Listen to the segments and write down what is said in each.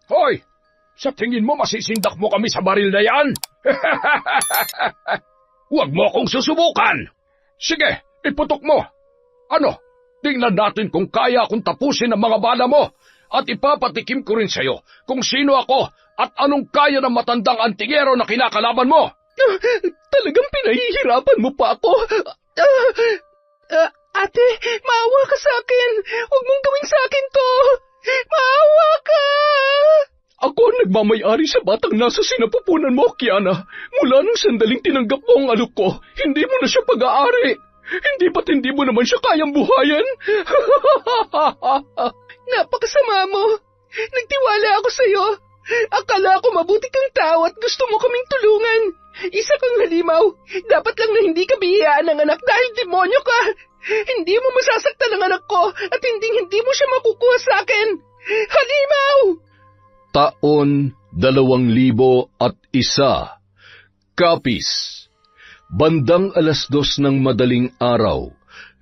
Hoy! Sa tingin mo masisindak mo kami sa baril na yan? Huwag mo akong susubukan! Sige, iputok mo! Ano? Tingnan natin kung kaya akong tapusin ang mga bala mo at ipapatikim ko rin sa'yo kung sino ako at anong kaya ng matandang antingero na kinakalaban mo! Talagang pinahihirapan mo pa ako. Ate, maawa ka sa akin. Huwag mong gawin sa akin to. Maawa ka! Ako ang nagmamayari sa batang nasa sinapupunan mo, Kiana. Mula nung sandaling tinanggap mo ang alok ko, hindi mo na siya pag-aari. Hindi ba't hindi mo naman siya kayang buhayan? Napakasama mo. Nagtiwala ako sa'yo. Akala ko mabuti kang tao at gusto mo kaming tulungan. Isa kang halimaw. Dapat lang na hindi ka bihiyaan ng anak dahil demonyo ka. Hindi mo masasaktan ang anak ko at hindi mo siya makukuha sa akin. Halimaw! Taon 2001. Capiz. Bandang 2:00 ng madaling araw,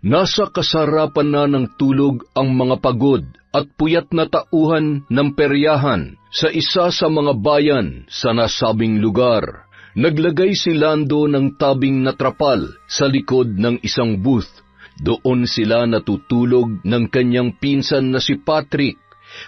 nasa kasarapan na ng tulog ang mga pagod at puyat na tauhan ng peryahan sa isa sa mga bayan sa nasabing lugar. Naglagay si Lando ng tabing na trapal sa likod ng isang booth. Doon sila natutulog ng kanyang pinsan na si Patrick.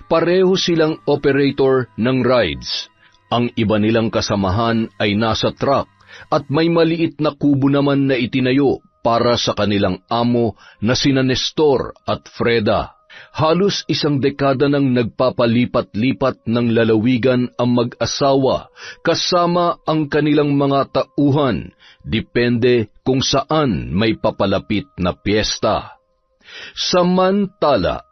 Pareho silang operator ng rides. Ang iba nilang kasamahan ay nasa truck at may maliit na kubo naman na itinayo para sa kanilang amo na sina Nestor at Freda. Halos 1 dekada nang nagpapalipat-lipat ng lalawigan ang mag-asawa kasama ang kanilang mga tauhan, depende kung saan may papalapit na piyesta. Samantala,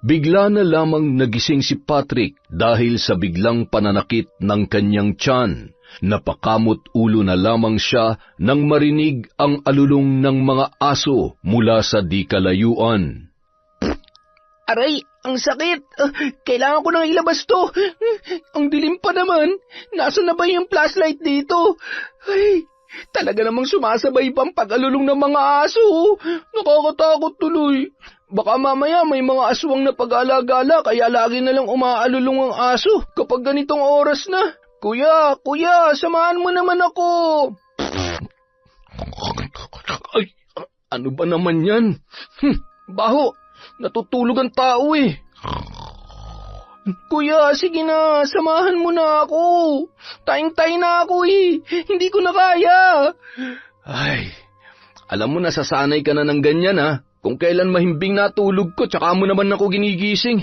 bigla na lamang nagising si Patrick dahil sa biglang pananakit ng kanyang tiyan. Napakamot ulo na lamang siya nang marinig ang alulong ng mga aso mula sa di kalayuan. Aray, ang sakit. Kailangan ko nang ilabas to. Ang dilim pa naman. Nasaan na ba yung flashlight dito? Ay, talaga namang sumasabay pang pag-alulong ng mga aso. Nakakatakot tuloy. Baka mamaya may mga aswang na pag-alagala kaya lagi na lang umaalulong ang aso kapag ganitong oras na. Kuya, samahan mo naman ako. Ay, ano ba naman yan? Baho, natutulog ang tao eh. Kuya, sige na, samahan mo na ako. Tayong-tay na ako eh, hindi ko na kaya. Ay, alam mo nasasanay ka na ng ganyan ha. Kung kailan mahimbing natulog ko, tsaka mo naman ako ginigising.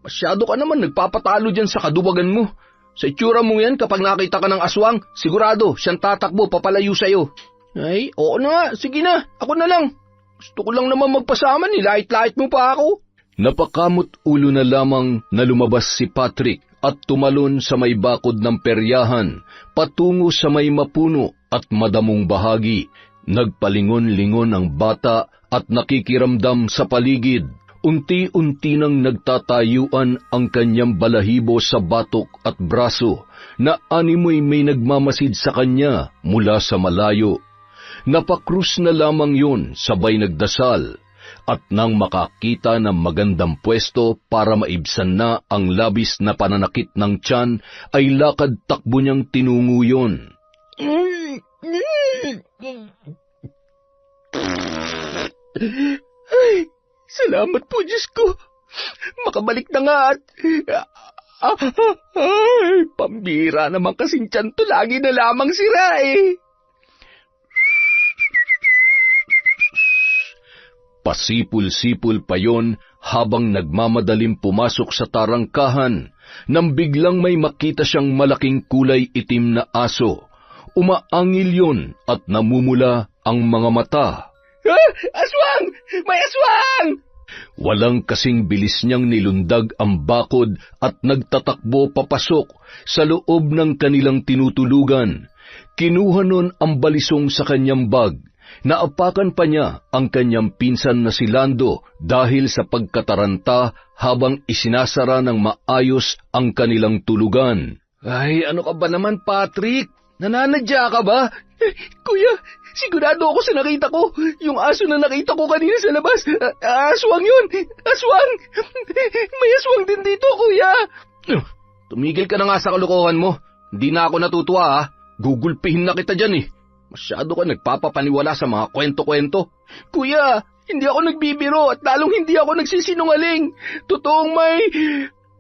Masyado ka naman nagpapatalo dyan sa kaduwagan mo. Sa itsura mo yan, kapag nakita ka ng aswang, sigurado, siyang tatakbo, papalayo sa'yo. Ay, oo na nga, sige na, ako na lang. Gusto ko lang naman magpasama, nilait-lait mo pa ako. Napakamot ulo na lamang na lumabas si Patrick at tumalon sa may bakod ng peryahan, patungo sa may mapuno at madamong bahagi. Nagpalingon-lingon ang bata at nakikiramdam sa paligid. Unti-unti nang nagtatayuan ang kanyang balahibo sa batok at braso na animoy may nagmamasid sa kanya mula sa malayo. Napakrus na lamang yun sabay nagdasal at nang makakita ng magandang pwesto para maibsan na ang labis na pananakit ng tiyan ay lakad-takbo niyang tinungo yun. Ay, salamat po, Diyos ko. Makabalik na nga at... Ay, pambira naman kasing tiyan to. Lagi na lamang sira eh. Pasipul-sipul pa yon habang nagmamadaling pumasok sa tarangkahan nang biglang may makita siyang malaking kulay itim na aso. Umaangil yon at namumula ang mga mata. Aswang! May aswang! Walang kasing bilis niyang nilundag ang bakod at nagtatakbo papasok sa loob ng kanilang tinutulugan. Kinuha nun ang balisong sa kanyang bag. Naapakan pa niya ang kanyang pinsan na si Lando dahil sa pagkataranta habang isinasara ng maayos ang kanilang tulugan. Ay, ano ka ba naman, Patrick? Nananadya ka ba? Kuya, sigurado ako sa nakita ko. Yung aso na nakita ko kanina sa labas. Aswang yun! Aswang! May aswang din dito, kuya! tumigil ka na nga sa kalokohan mo. Hindi na ako natutuwa ha. Gugulpihin na kita dyan eh. Masyado ka nagpapapaniwala sa mga kwento-kwento. Kuya, hindi ako nagbibiro at lalong hindi ako nagsisinungaling. Totoong may...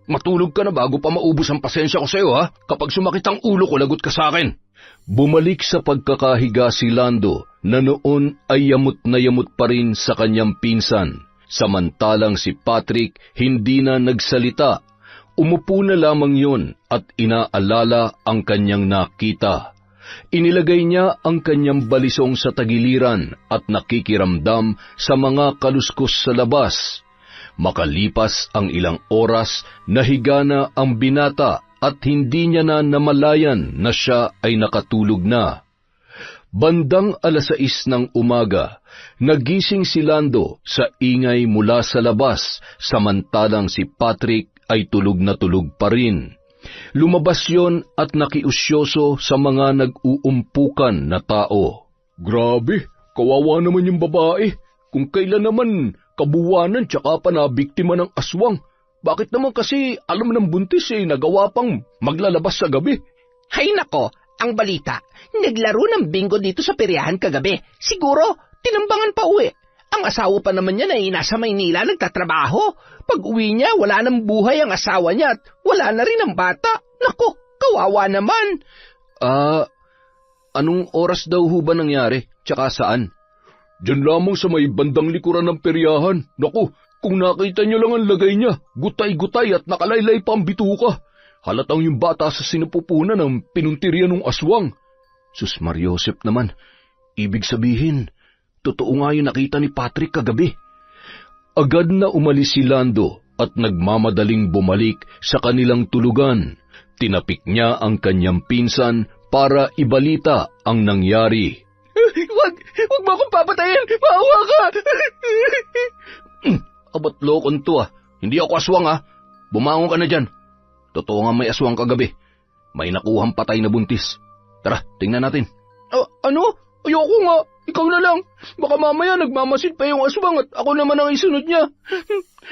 Matulog ka na bago pa maubos ang pasensya ko sa'yo ha. Kapag sumakit ang ulo ko, lagot ka sa akin. Bumalik sa pagkakahiga si Lando na noon ay yamot na yamot pa rin sa kanyang pinsan. Samantalang si Patrick hindi na nagsalita. Umupo na lamang yun at inaalala ang kanyang nakita. Inilagay niya ang kanyang balisong sa tagiliran at nakikiramdam sa mga kaluskos sa labas. Makalipas ang ilang oras, nahiga na ang binata at hindi niya na namalayan na siya ay nakatulog na. Bandang 6:00 ng umaga, nagising si Lando sa ingay mula sa labas, samantalang si Patrick ay tulog na tulog pa rin. Lumabas yon at nakiusyoso sa mga nag-uumpukan na tao. Grabe, kawawa naman yung babae. Kung kailan naman kabuwanan tsaka pa na biktima ng aswang. Bakit naman kasi alam ng buntis nagawa pang maglalabas sa gabi? Hay nako, ang balita, naglaro ng bingo dito sa peryahan kagabi. Siguro, tinambangan pa uwi. Ang asawa pa naman niya ay nasa Maynila nagtatrabaho. Pag uwi niya, wala nang buhay ang asawa niya at wala na rin ang bata. Nako, kawawa naman. Anong oras daw ho ba nangyari? Tsaka saan? Diyan lamang sa may bandang likuran ng peryahan. Naku, kung nakita niyo lang ang lagay niya, gutay-gutay at nakalaylay pa ang bituka. Halatang yung bata sa sinapupunan ng pinuntirya ng aswang. Sus Mariosep naman, ibig sabihin, totoo nga yung nakita ni Patrick kagabi. Agad na umalis si Lando at nagmamadaling bumalik sa kanilang tulugan. Tinapik niya ang kanyang pinsan para ibalita ang nangyari. Wag mo akong papatayin! Maawa ka! Abat lokon to Hindi ako aswang Bumangon ka na dyan. Totoo nga may aswang kagabi. May nakuhang patay na buntis. Tara, tingnan natin. Ano? Ayoko nga. Ikaw na lang. Baka mamaya nagmamasid pa yung aswang at ako naman ang isunod niya.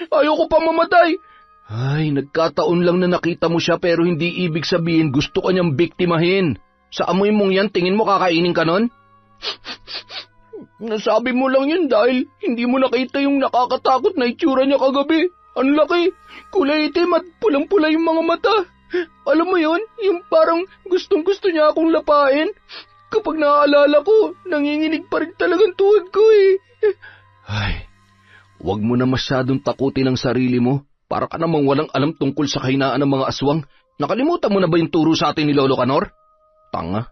Ayoko pa mamatay. Ay, nagkataon lang na nakita mo siya pero hindi ibig sabihin gusto ka niyang biktimahin. Sa amoy mong yan, tingin mo kakainin ka nun? Nasabi mo lang yun dahil hindi mo nakita yung nakakatakot na itsura niya kagabi. Ang laki, kulay itim at pulang-pula yung mga mata. Alam mo yun, yung parang gustong-gusto niya akong lapain. Kapag naaalala ko, nanginginig pa rin talagang tuhod ko Ay, wag mo na masyadong takutin ang sarili mo. Para ka namang walang alam tungkol sa kahinaan ng mga aswang. Nakalimutan mo na ba yung turo sa atin ni Lolo Canor? Tanga.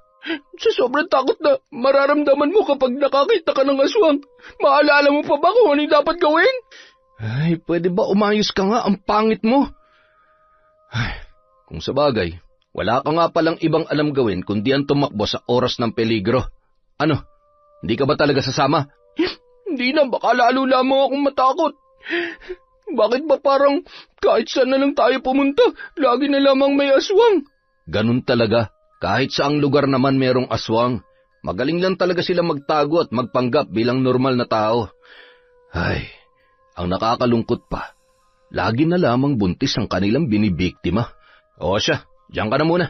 Sa sobrang takot na mararamdaman mo kapag nakakita ka ng aswang, maalala mo pa ba kung ano yung dapat gawin? Ay, pwede ba umayos ka nga? Ang pangit mo. Ay, kung sa bagay, wala ka nga palang ibang alam gawin kundi ang tumakbo sa oras ng peligro. Ano, hindi ka ba talaga sasama? Hindi na, baka lalo lamang akong matakot. Bakit ba parang kahit saan na lang tayo pumunta, lagi na lamang may aswang? Ganun talaga. Kahit saang lugar naman merong aswang, magaling lang talaga sila magtago at magpanggap bilang normal na tao. Ay, ang nakakalungkot pa, lagi na lamang buntis ang kanilang binibiktima. O siya, diyan ka na muna.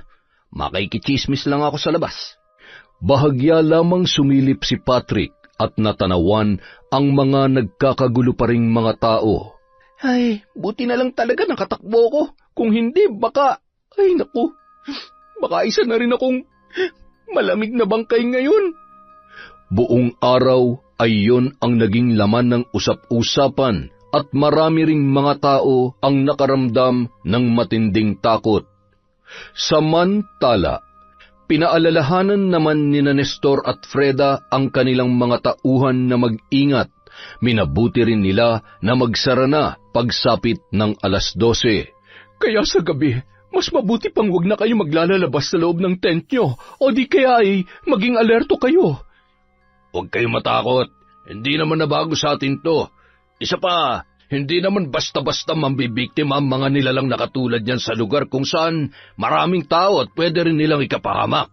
Makikichismis lang ako sa labas. Bahagya lamang sumilip si Patrick at natanawan ang mga nagkakagulo pa ring mga tao. Ay, buti na lang talaga nakatakbo ko. Kung hindi, baka... Ay, naku. Baka isa na rin akong malamig na bangkay ngayon. Buong araw ay yon ang naging laman ng usap-usapan at marami ring mga tao ang nakaramdam ng matinding takot. Samantala, pinaalalahanan naman ni Nestor at Freda ang kanilang mga tauhan na mag-ingat. Minabuti rin nila na magsara na pagsapit ng 12:00. Kaya sa gabi, mas mabuti pang wag na kayo maglalabas sa loob ng tent nyo o di kaya ay maging alerto kayo. Huwag kayo matakot. Hindi naman nabago sa atin to. Isa pa, hindi naman basta-basta mambibiktima ang mga nilalang na katulad niyan sa lugar kung saan maraming tao at pwede rin nilang ikapahamak.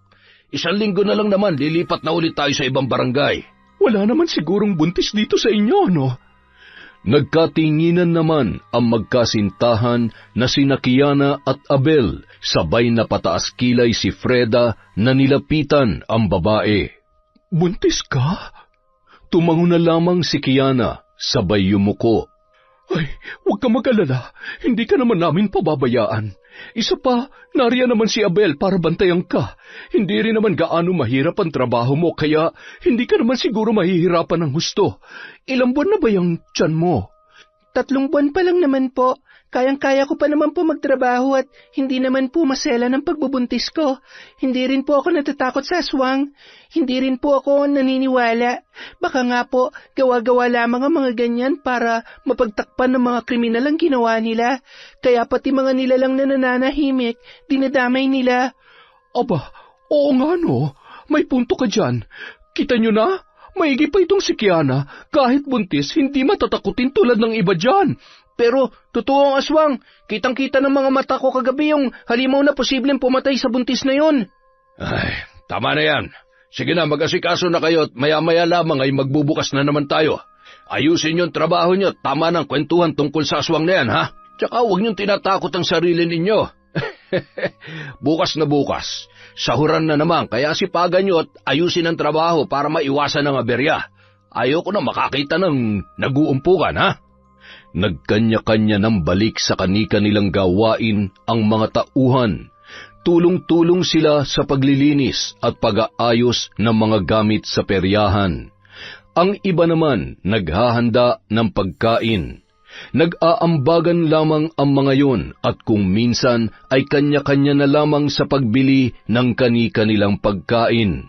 1 linggo na lang naman, lilipat na ulit tayo sa ibang barangay. Wala naman sigurong buntis dito sa inyo, no? Nagkatinginan naman ang magkasintahan na sina Kiana at Abel, sabay na pataas kilay si Freda na nilapitan ang babae. "Buntis ka?" Tumango na lamang si Kiana, sabay yumuko. "Ay, huwag ka mag-alala, hindi ka naman namin pababayaan. Isa pa, nariyan naman si Abel para bantayan ka. Hindi rin naman gaano mahirap ang trabaho mo, kaya hindi ka naman siguro mahihirapan ng husto. Ilang buwan na ba yung tiyan mo?" 3 buwan pa lang naman po. Kayang-kaya ko pa naman po magtrabaho at hindi naman po masela ng pagbubuntis ko. Hindi rin po ako natatakot sa aswang. Hindi rin po ako naniniwala. Baka nga po, gawa-gawa lamang ang mga ganyan para mapagtakpan ng mga kriminal ang ginawa nila. Kaya pati mga nilalang na nananahimik, dinadamay nila. Aba, oo nga no. May punto ka dyan. Kita nyo na? Maigi pa itong si Kiana. Kahit buntis, hindi matatakutin tulad ng iba dyan. Pero, totoo ang aswang. Kitang-kita ng mga mata ko kagabi yung halimaw na posibleng pumatay sa buntis na yun. Ay, tama na yan. Sige na, mag-asikaso na kayo at maya-maya lamang ay magbubukas na naman tayo. Ayusin yung trabaho nyo, tama ng kwentuhan tungkol sa aswang na yan, ha? Tsaka huwag niyong tinatakot ang sarili ninyo. Bukas na bukas. Sahuran na naman, kaya sipagan nyo at ayusin ang trabaho para maiwasan ang aberya. Ayoko na makakita ng nag-uumpukan, ha? Nagkanya-kanya ng balik sa kani-kanilang gawain ang mga tauhan. Tulong-tulong sila sa paglilinis at pag-aayos ng mga gamit sa peryahan. Ang iba naman naghahanda ng pagkain. Nag-aambagan lamang ang mga yon at kung minsan ay kanya-kanya na lamang sa pagbili ng kani-kanilang pagkain.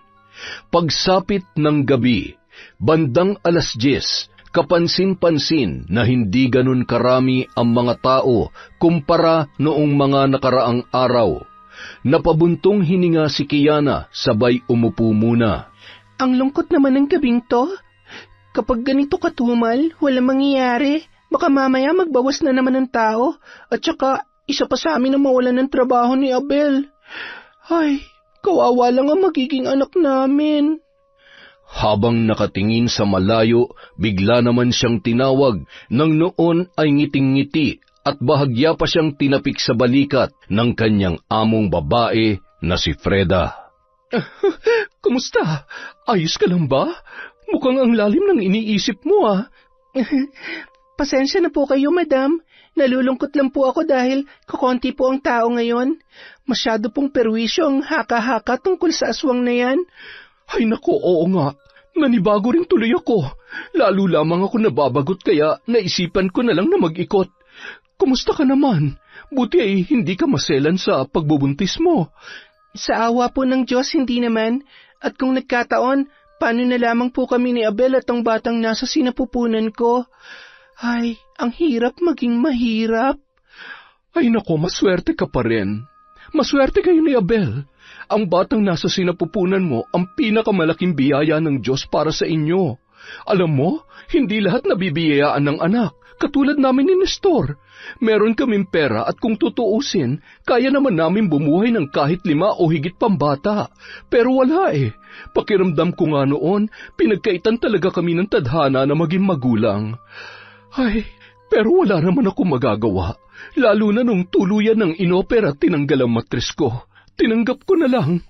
Pagsapit ng gabi, bandang 10:00, kapansin-pansin na hindi ganun karami ang mga tao kumpara noong mga nakaraang araw. Napabuntong hininga si Kiana, sabay umupo muna. Ang lungkot naman ng gabing to. Kapag ganito katumal, walang mangyayari. Baka mamaya magbawas na naman ng tao. At saka, isa pa sa amin na mawalan ng trabaho ni Abel. Ay, kawawa lang ang magiging anak namin. Habang nakatingin sa malayo, bigla naman siyang tinawag. Nang noon ay ngiting-ngiti at bahagya pa siyang tinapik sa balikat ng kanyang among babae na si Freda. Kumusta? Ayos ka lang ba? Mukhang ang lalim ng iniisip mo, ah. Pasensya na po kayo, madam. Nalulungkot lang po ako dahil kakonti po ang tao ngayon. Masyado pong perwisyo ang haka-haka tungkol sa aswang na yan. Ay nako, oo nga. Nanibago rin tuloy ako. Lalo lamang ako nababagot kaya naisipan ko na lang na mag-ikot. Kumusta ka naman? Buti ay hindi ka maselan sa pagbubuntis mo. Sa awa po ng Diyos, hindi naman. At kung nagkataon, paano na lamang po kami ni Abel at ang batang nasa sinapupunan ko? Ay, ang hirap maging mahirap. Ay nako, maswerte ka pa rin. Maswerte kayo ni Abel. Ang batang nasa sinapupunan mo ang pinakamalaking biyaya ng Diyos para sa inyo. Alam mo, hindi lahat nabibiyayaan ng anak, katulad namin ni Nestor. Meron kaming pera at kung tutuusin, kaya naman namin bumuhay ng kahit 5 o higit pang bata. Pero wala eh. Pakiramdam ko nga noon, pinagkaitan talaga kami ng tadhana na maging magulang. Ay, pero wala naman ako magagawa. Lalo na nung tuluyan ng inopera tinanggal ang matris ko. Tinanggap ko na lang.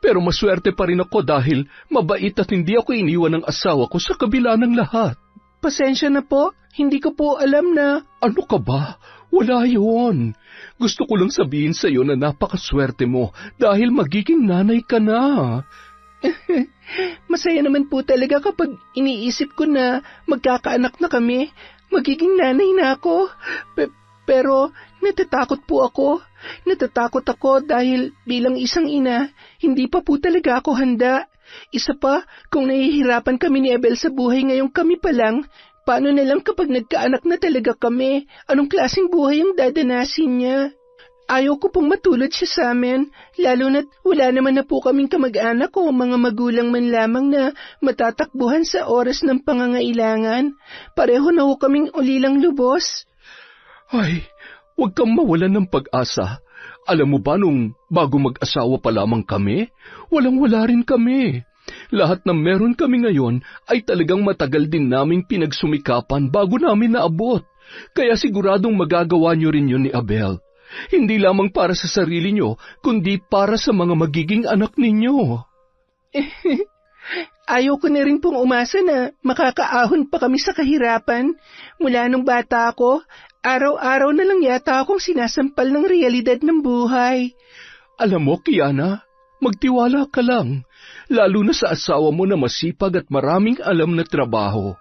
Pero maswerte pa rin ako dahil mabait at hindi ako iniwan ng asawa ko sa kabila ng lahat. Pasensya na po, hindi ko po alam na... Ano ka ba? Wala yun. Gusto ko lang sabihin sa iyo na napakaswerte mo dahil magiging nanay ka na. Masaya naman po talaga kapag iniisip ko na magkakaanak na kami. Magiging nanay na ako. Pero natatakot po ako. Natatakot ako dahil bilang isang ina, hindi pa po talaga ako handa. Isa pa, kung nahihirapan kami ni Abel sa buhay ngayong kami pa lang, paano na lang kapag nagkaanak na talaga kami? Anong klaseng buhay ang dadanasin niya? Ayaw ko pong matulad siya sa amin, lalo na't wala naman na po kaming kamag-anak o mga magulang man lamang na matatakbuhan sa oras ng pangangailangan. Pareho na ho kaming ulilang lubos. Ay, huwag kang mawalan ng pag-asa. Alam mo ba nung bago mag-asawa pa lamang kami, walang-wala rin kami. Lahat na meron kami ngayon ay talagang matagal din naming pinagsumikapan bago namin naabot. Kaya siguradong magagawa niyo rin yun ni Abel. Hindi lamang para sa sarili niyo, kundi para sa mga magiging anak ninyo. Ayaw ko na rin pong umasa na makakaahon pa kami sa kahirapan. Mula nung bata ako, araw-araw na lang yata akong sinasampal ng realidad ng buhay. Alam mo, Kiana, magtiwala ka lang, lalo na sa asawa mo na masipag at maraming alam na trabaho.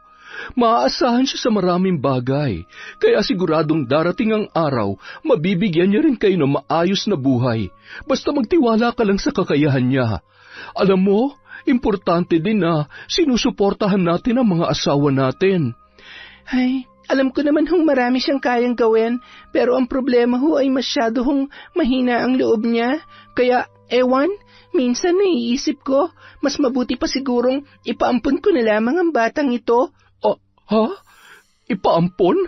Maaasahan siya sa maraming bagay, kaya siguradong darating ang araw, mabibigyan niya rin kayo ng maayos na buhay. Basta magtiwala ka lang sa kakayahan niya. Alam mo, importante din na sinusuportahan natin ang mga asawa natin. Ay, alam ko naman hong marami siyang kayang gawin, pero ang problema ho ay masyado hong mahina ang loob niya. Kaya, ewan, minsan naiisip ko, mas mabuti pa sigurong ipaampun ko na lamang ang batang ito. Ha? Ipaampon?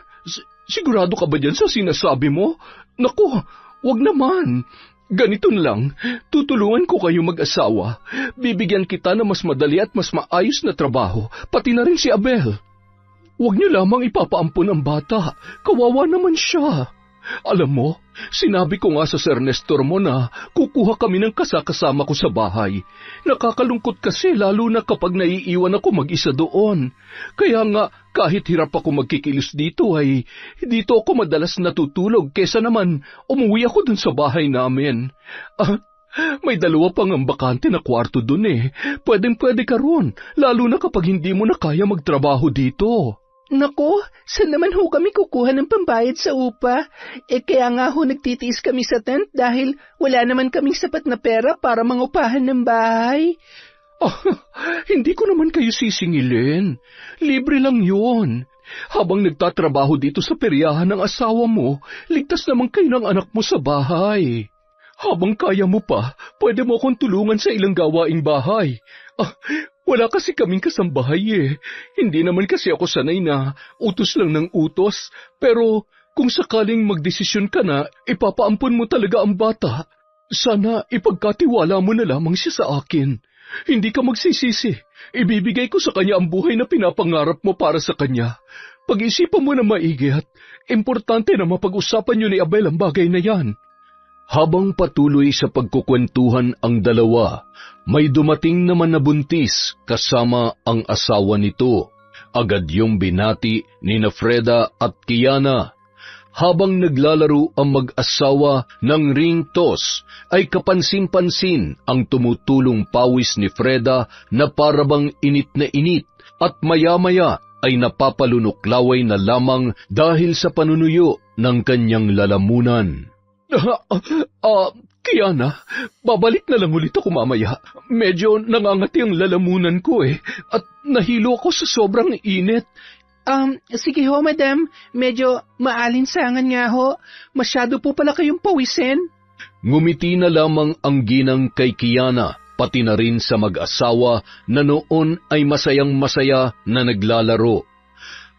Sigurado ka ba dyan sa sinasabi mo? Naku, wag naman. Ganito na lang, tutulungan ko kayo mag-asawa. Bibigyan kita ng mas madali at mas maayos na trabaho, pati na rin si Abel. Huwag niyo lamang ipapaampon ang bata. Kawawa naman siya. Alam mo, sinabi ko nga sa Sir Nestor mo na kukuha kami ng kasakasama ko sa bahay. Nakakalungkot kasi lalo na kapag naiiwan ako mag-isa doon. Kaya nga, kahit hirap ako magkikilos dito ay dito ako madalas natutulog kesa naman umuwi ako dun sa bahay namin. May dalawa pang ang bakante na kwarto dun eh. Pwedeng-pwede ka ron, lalo na kapag hindi mo na kaya magtrabaho dito. Naku, saan naman ho kami kukuha ng pambayad sa upa? Kaya nga ho nagtitiis kami sa tent dahil wala naman kaming sapat na pera para mangupahan ng bahay. Hindi ko naman kayo sisingilin. Libre lang yun. Habang nagtatrabaho dito sa peryahan ng asawa mo, ligtas naman kayo ng anak mo sa bahay. Habang kaya mo pa, pwede mo akong tulungan sa ilang gawaing bahay. Wala kasi kaming kasambahay eh. Hindi naman kasi ako sanay na utos lang ng utos. Pero kung sakaling magdesisyon ka na, ipapaampon mo talaga ang bata. Sana ipagkatiwala mo na lamang siya sa akin. Hindi ka magsisisi. Ibibigay ko sa kanya ang buhay na pinapangarap mo para sa kanya. Pag-isipan mo na maigi at importante na mapag-usapan niyo ni Abel ang bagay na yan. Habang patuloy sa pagkukwentuhan ang dalawa, may dumating naman na buntis kasama ang asawa nito. Agad yung binati ni Freda at Kiana. Habang naglalaro ang mag-asawa ng ring toss, ay kapansin-pansin ang tumutulong pawis ni Freda na parabang init na init at maya-maya ay napapalunuklaway na lamang dahil sa panunuyo ng kanyang lalamunan. Kiana, babalik na lang ulit ako mamaya. Medyo nangangati ang lalamunan ko at nahilo ako sa sobrang init. Sige ho, madam. Medyo maalinsangan nga ho. Masyado po pala kayong pawisin. Ngumiti na lamang ang ginang kay Kiana, pati na rin sa mag-asawa na noon ay masayang-masaya na naglalaro.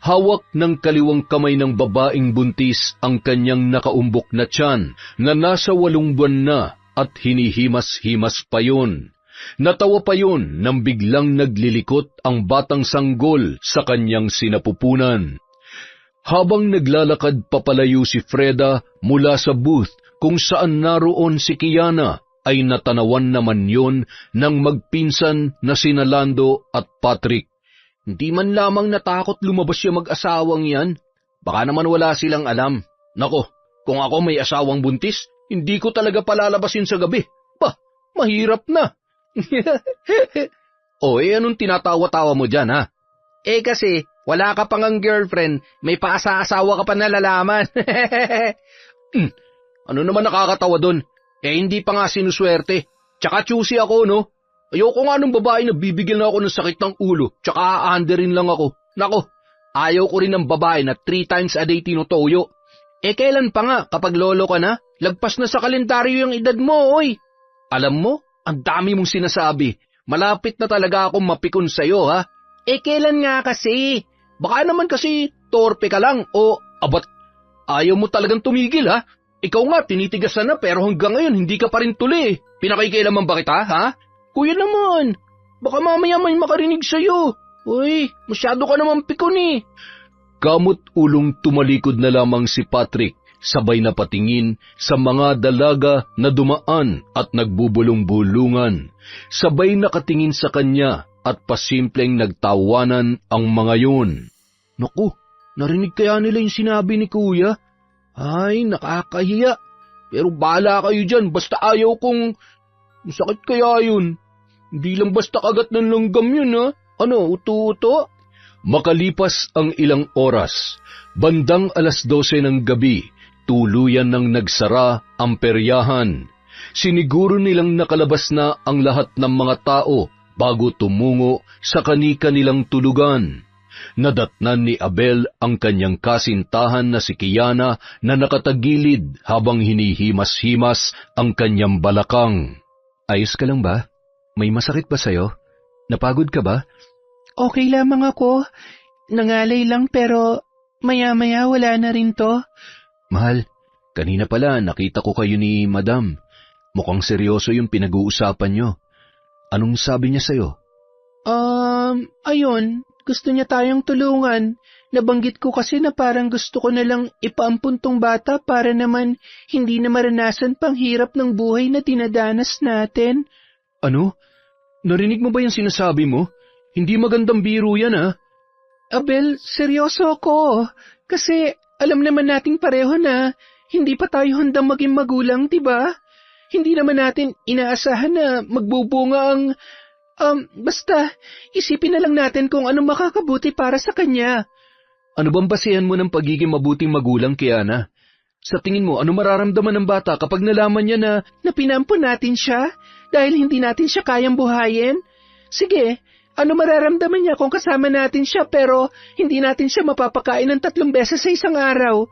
Hawak ng kaliwang kamay ng babaeng buntis ang kanyang nakaumbok na tiyan na nasa 8 buwan na at hinihimas-himas pa yun. Natawa pa yun nang biglang naglilikot ang batang sanggol sa kanyang sinapupunan. Habang naglalakad papalayo si Freda mula sa booth kung saan naroon si Kiana, ay natanawan naman yon ng magpinsan na sina Lando at Patrick. Hindi man lamang natakot lumabas yung mag-asawang yan. Baka naman wala silang alam. Nako, kung ako may asawang buntis, hindi ko talaga palalabasin sa gabi. Mahirap na. Anong tinatawa-tawa mo dyan, ha? Kasi, wala ka pang ang girlfriend, may paasa-asawa ka pa na lalaman. Ano naman nakakatawa dun? Hindi pa nga sinuswerte. Tsaka choosy ako, no? Ayoko nga nung babae na bibigyan na ako ng sakit ng ulo, tsaka aanderin lang ako. Nako, ayaw ko rin ng babae na 3 times a day tinutoyo. Kailan pa nga kapag lolo ka na? Lagpas na sa kalendaryo yung edad mo, oy. Alam mo, ang dami mong sinasabi. Malapit na talaga akong mapikon sa'yo, ha? Kailan nga kasi? Baka naman kasi torpe ka lang o abat. Ayaw mo talagang tumigil, ha? Ikaw nga, tinitigasan na pero hanggang ngayon hindi ka pa rin tuli. Pinakikailaman ba kita, ha? Kuya naman, Baka mamaya may makarinig sa'yo. Uy, masyado ka naman pikon eh. Kamot ulong tumalikod na lamang si Patrick, sabay na patingin sa mga dalaga na dumaan at nagbubulong-bulungan. Sabay nakatingin sa kanya at pasimpleng nagtawanan ang mga yun. Naku, narinig kaya nila yung sinabi ni Kuya? Ay, nakakahiya. Pero bahala kayo dyan, basta ayaw kong... Masakit kaya yun. Hindi lang basta kagat ng langgam yun, ha? Ano, uto-uto? Makalipas ang ilang oras, bandang 12:00 ng gabi, tuluyan nang nagsara ang peryahan. Siniguro nilang nakalabas na ang lahat ng mga tao bago tumungo sa kani-kanilang tulugan. Nadatnan ni Abel ang kanyang kasintahan na si Kiana na nakatagilid habang hinihimas-himas ang kanyang balakang. Ayos ka lang ba? May masakit ba sa'yo? Napagod ka ba? Okay lamang ako. Nangalay lang pero maya-maya wala na rin to. Mahal, kanina pala nakita ko kayo ni Madam. Mukhang seryoso yung pinag-uusapan nyo. Anong sabi niya sa'yo? Ayun, gusto niya tayong tulungan. Nabanggit ko kasi na parang gusto ko na lang ipaampun tong bata para naman hindi na maranasan pang hirap ng buhay na dinadanas natin. Ano? Narinig mo ba yung sinasabi mo? Hindi magandang biro yan, ha? Abel, seryoso ako. Kasi alam naman nating pareho na hindi pa tayo handang maging magulang, diba? Hindi naman natin inaasahan na magbubunga ang... basta, isipin na lang natin kung ano makakabuti para sa kanya. Ano bang basihan mo ng pagiging mabuting magulang, Kiana? Sa tingin mo, ano mararamdaman ng bata kapag nalaman niya na pinampun natin siya dahil hindi natin siya kayang buhayin? Sige, ano mararamdaman niya kung kasama natin siya pero hindi natin siya mapapakain ng 3 beses sa isang araw?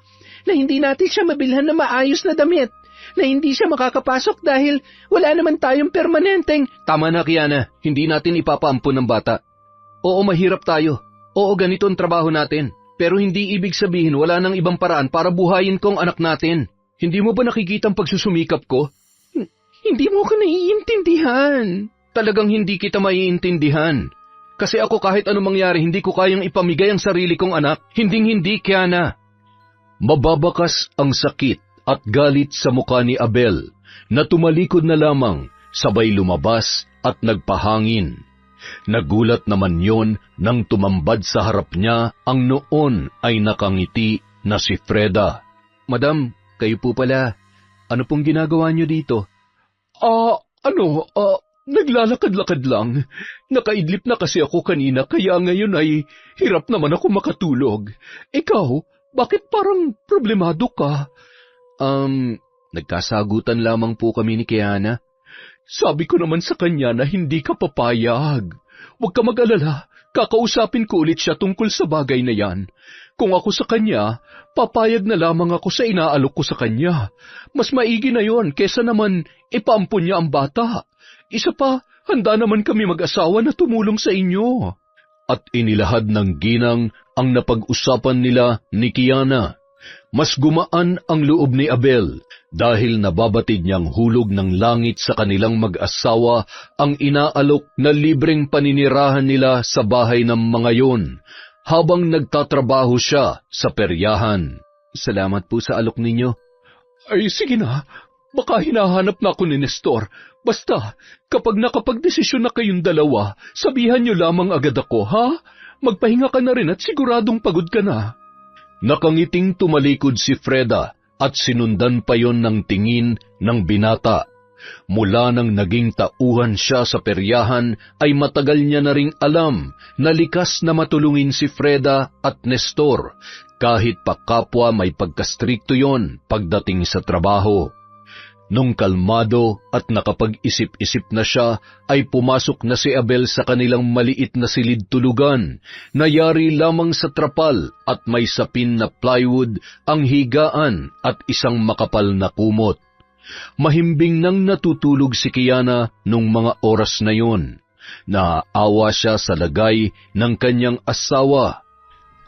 Na hindi natin siya mabilhan ng maayos na damit? Na hindi siya makakapasok dahil wala naman tayong permanenteng... Tama na, Kiana. Hindi natin ipapaampun ng bata. Oo, mahirap tayo. Oo, ganito ang trabaho natin. Pero hindi ibig sabihin wala nang ibang paraan para buhayin ko ang anak natin. Hindi mo ba nakikita ang pagsusumikap ko? Hindi mo ko naiintindihan. Talagang hindi kita maiintindihan. Kasi ako kahit anong mangyari, hindi ko kayang ipamigay ang sarili kong anak. Hinding-hindi, Kiana. Mababakas ang sakit at galit sa mukha ni Abel na tumalikod na lamang, sabay lumabas at nagpahangin. Nagulat naman yon nang tumambad sa harap niya ang noon ay nakangiti na si Freda. Madam, kayo po pala. Ano pong ginagawa niyo dito? Naglalakad-lakad lang. Nakaidlip na kasi ako kanina kaya ngayon ay hirap naman ako makatulog. Ikaw, bakit parang problemado ka? Nagkasagutan lamang po kami ni Kiana. Sabi ko naman sa kanya na hindi ka papayag. Huwag ka mag-alala, kakausapin ko ulit siya tungkol sa bagay na yan. Kung ako sa kanya, papayag na lamang ako sa inaalok ko sa kanya. Mas maigi na yon kesa naman ipaampun niya ang bata. Isa pa, handa naman kami mag-asawa na tumulong sa inyo. At inilahad ng ginang ang napag-usapan nila ni Kiana. Mas gumaan ang loob ni Abel dahil nababatid niyang hulog ng langit sa kanilang mag-asawa ang inaalok na libreng paninirahan nila sa bahay ng mga yon habang nagtatrabaho siya sa peryahan. Salamat po sa alok ninyo. Ay sige na, baka hinahanap na ako ni Nestor. Basta, kapag nakapagdesisyon na kayong dalawa, sabihan niyo lamang agad ako, ha? Magpahinga ka na rin at siguradong pagod ka na. Nakangiting tumalikod si Freda at sinundan pa yon ng tingin ng binata. Mula nang naging tauhan siya sa peryahan ay matagal niya na ring alam na likas na matulungin si Freda at Nestor kahit pa kapwa may pagkastrikto yon pagdating sa trabaho. Nung kalmado at nakapag-isip-isip na siya, ay pumasok na si Abel sa kanilang maliit na silid-tulugan, na yari lamang sa trapal at may sapin na plywood ang higaan at isang makapal na kumot. Mahimbing nang natutulog si Kiana nung mga oras na yon. Naaawa siya sa lagay ng kanyang asawa.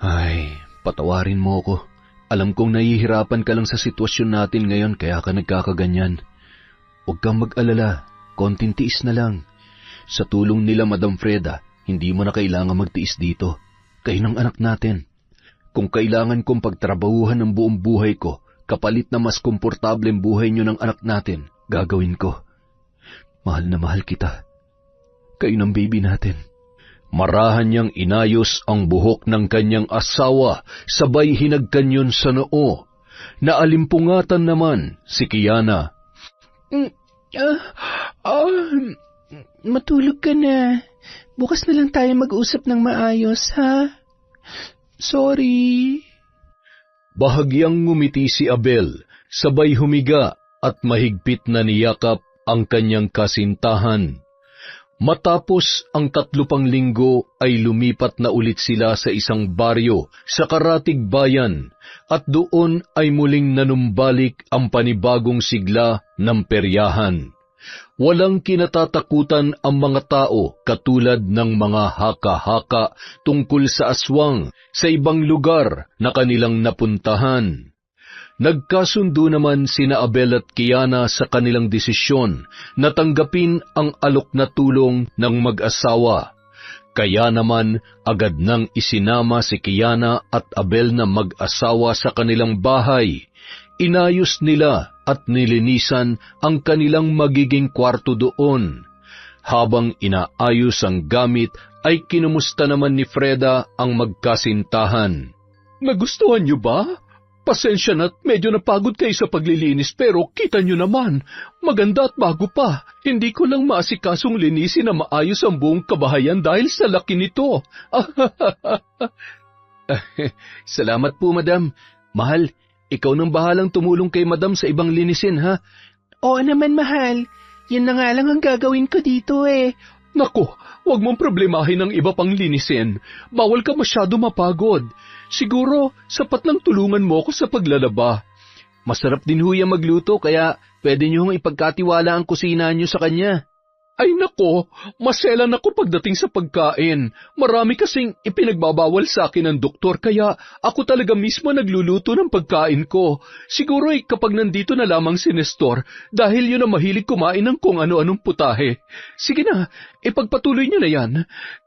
Ay, patawarin mo ko. Alam kong nahihirapan ka lang sa sitwasyon natin ngayon kaya ka nagkakaganyan. Huwag kang mag-alala, konting tiis na lang. Sa tulong nila, Madam Freda, hindi mo na kailangan magtiis dito. Kayo ng anak natin. Kung kailangan kong pagtrabahuhan ng buong buhay ko, kapalit na mas komportableng buhay niyo ng anak natin, gagawin ko. Mahal na mahal kita. Kayo ng baby natin. Marahan niyang inayos ang buhok ng kanyang asawa, sabay hinagkanyon sa noo. Naalimpungatan naman si Kiana. Matulog ka na. Bukas na lang tayo mag-usap ng maayos, ha? Sorry. Bahagyang ngumiti si Abel, sabay humiga at mahigpit na niyakap ang kanyang kasintahan. Matapos ang 3 pang linggo ay lumipat na ulit sila sa isang baryo sa Karatig Bayan at doon ay muling nanumbalik ang panibagong sigla ng peryahan. Walang kinatatakutan ang mga tao katulad ng mga haka-haka tungkol sa aswang sa ibang lugar na kanilang napuntahan. Nagkasundo naman sina Abel at Kiana sa kanilang desisyon na tanggapin ang alok na tulong ng mag-asawa. Kaya naman agad nang isinama si Kiana at Abel na mag-asawa sa kanilang bahay. Inayos nila at nilinisan ang kanilang magiging kwarto doon. Habang inaayos ang gamit ay kinumusta naman ni Freda ang magkasintahan. Nagustuhan niyo ba? Pasensya na't medyo napagod kayo sa paglilinis pero kita nyo naman, maganda at bago pa. Hindi ko lang maasikasong linisin na maayos ang buong kabahayan dahil sa laki nito. Salamat po, Madam. Mahal, ikaw nang bahalang tumulong kay Madam sa ibang linisin, ha? Oo naman, mahal. Yan na nga lang ang gagawin ko dito eh. Nako, huwag mong problemahin ang iba pang linisin. Bawal ka masyado mapagod. Siguro, sapat lang tulungan mo ako sa paglalaba. Masarap din huya magluto, kaya pwede niyo hong ipagkatiwala ang kusina niyo sa kanya. Ay nako, maselan ako pagdating sa pagkain. Marami kasing ipinagbabawal sa akin ng doktor, kaya ako talaga mismo nagluluto ng pagkain ko. Siguro kapag nandito na lamang si Nestor, dahil yun ang mahilig kumain ng kung ano-anong putahe. Sige na, ipagpatuloy niyo na yan.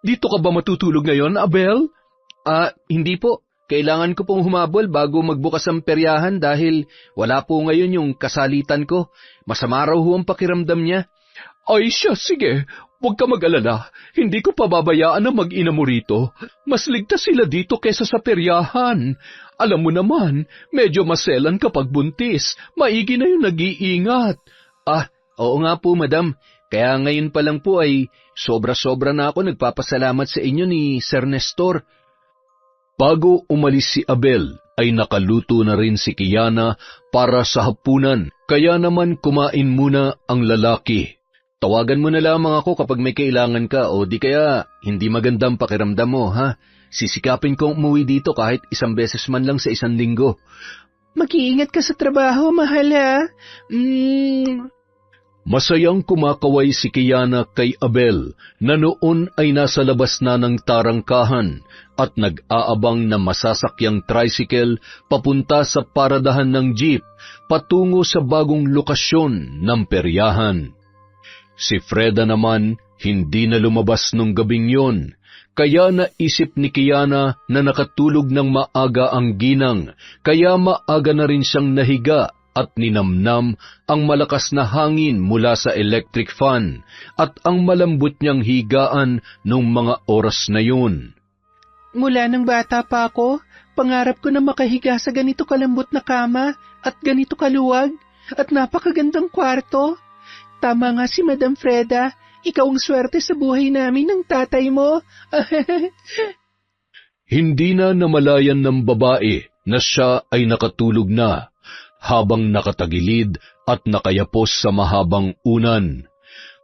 Dito ka ba matutulog ngayon, Abel? Hindi po. Kailangan ko pong humabol bago magbukas ang peryahan dahil wala po ngayon yung kasalitan ko. Masama raw ho ang pakiramdam niya. Ay siya, sige. Huwag ka mag-alala. Hindi ko pababayaan na mag-ina mo rito. Mas ligtas sila dito kesa sa peryahan. Alam mo naman, medyo maselan kapag buntis. Maigi na yung nag-iingat. Oo nga po, Madam. Kaya ngayon pa lang po ay sobra-sobra na ako nagpapasalamat sa inyo ni Sir Nestor. Bago umalis si Abel, ay nakaluto na rin si Kiana para sa hapunan. Kaya naman kumain muna ang lalaki. Tawagan mo na lamang ako kapag may kailangan ka o di kaya hindi magandang pakiramdam mo, ha? Sisikapin kong umuwi dito kahit 1 beses man lang sa 1 linggo. Mag-iingat ka sa trabaho, mahal, ha? Masayang kumakaway si Kiana kay Abel na noon ay nasa labas na ng tarangkahan at nag-aabang na masasakyang tricycle papunta sa paradahan ng jeep patungo sa bagong lokasyon ng peryahan. Si Freda naman hindi na lumabas nung gabing yon, kaya naisip ni Kiana na nakatulog ng maaga ang ginang, kaya maaga na rin siyang nahiga at ninamnam ang malakas na hangin mula sa electric fan at ang malambot niyang higaan nung mga oras na yun. Mula nang bata pa ako, pangarap ko na makahiga sa ganito kalambot na kama at ganito kaluwag at napakagandang kwarto. Tama nga si Madam Freda, ikaw ang swerte sa buhay namin ng tatay mo. Hindi na namalayan ng babae na siya ay nakatulog na, habang nakatagilid at nakayapos sa mahabang unan.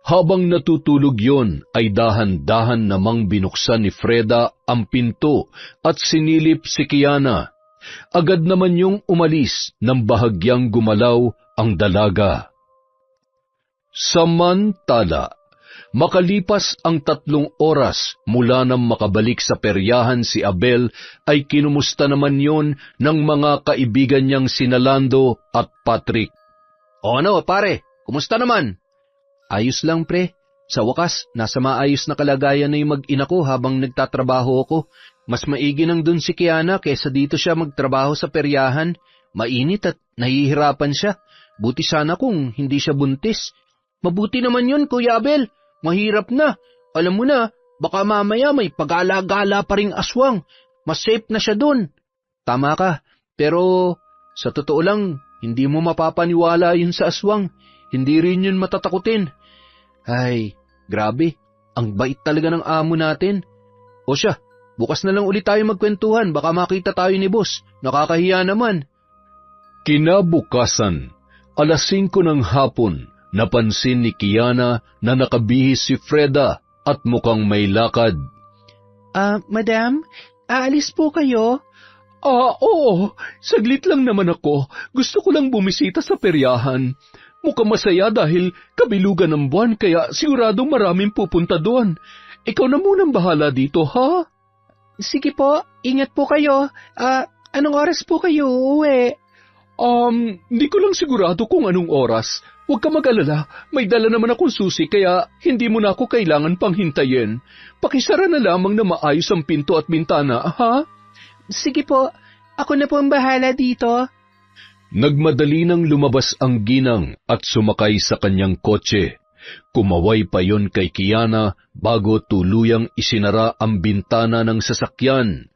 Habang natutulog yon ay dahan-dahan namang binuksan ni Freda ang pinto at sinilip si Kiana. Agad naman yung umalis nang bahagyang gumalaw ang dalaga. Samantala, makalipas ang 3 oras mula nang makabalik sa peryahan si Abel ay kinumusta naman yon ng mga kaibigan niyang sina Lando at Patrick. O ano, pare? Kumusta naman? Ayos lang, pre. Sa wakas, nasa maayos na kalagayan na yung mag-ina ko habang nagtatrabaho ako. Mas maigi nang dun si Kiana kaysa dito siya magtrabaho sa peryahan. Mainit at nahihirapan siya. Buti sana kung hindi siya buntis. Mabuti naman yun, Kuya Abel. Mahirap na. Alam mo na, baka mamaya may pagala-gala pa ring aswang. Mas safe na siya dun. Tama ka, pero sa totoo lang, hindi mo mapapaniwala yun sa aswang. Hindi rin yun matatakutin. Ay, grabe. Ang bait talaga ng amo natin. O siya, bukas na lang ulit tayo magkwentuhan. Baka makita tayo ni boss. Nakakahiya naman. Kinabukasan, 5:00 ng hapon, napansin ni Kiana na nakabihis si Freda at mukhang may lakad. Madam, aalis po kayo? Oo. Saglit lang naman ako. Gusto ko lang bumisita sa peryahan. Mukhang masaya dahil kabilugan ng buwan kaya siguradong maraming pupunta doon. Ikaw na munang bahala dito, ha? Sige po, ingat po kayo. Anong oras po kayo uuwi? Hindi ko lang sigurado kung anong oras. Huwag ka mag-alala, may dala naman akong susi kaya hindi mo na ako kailangan pang hintayin. Pakisara na lamang na maayos ang pinto at bintana, ha? Sige po, ako na po ang bahala dito. Nagmadali nang lumabas ang ginang at sumakay sa kanyang kotse. Kumaway pa yon kay Kiana bago tuluyang isinara ang bintana ng sasakyan.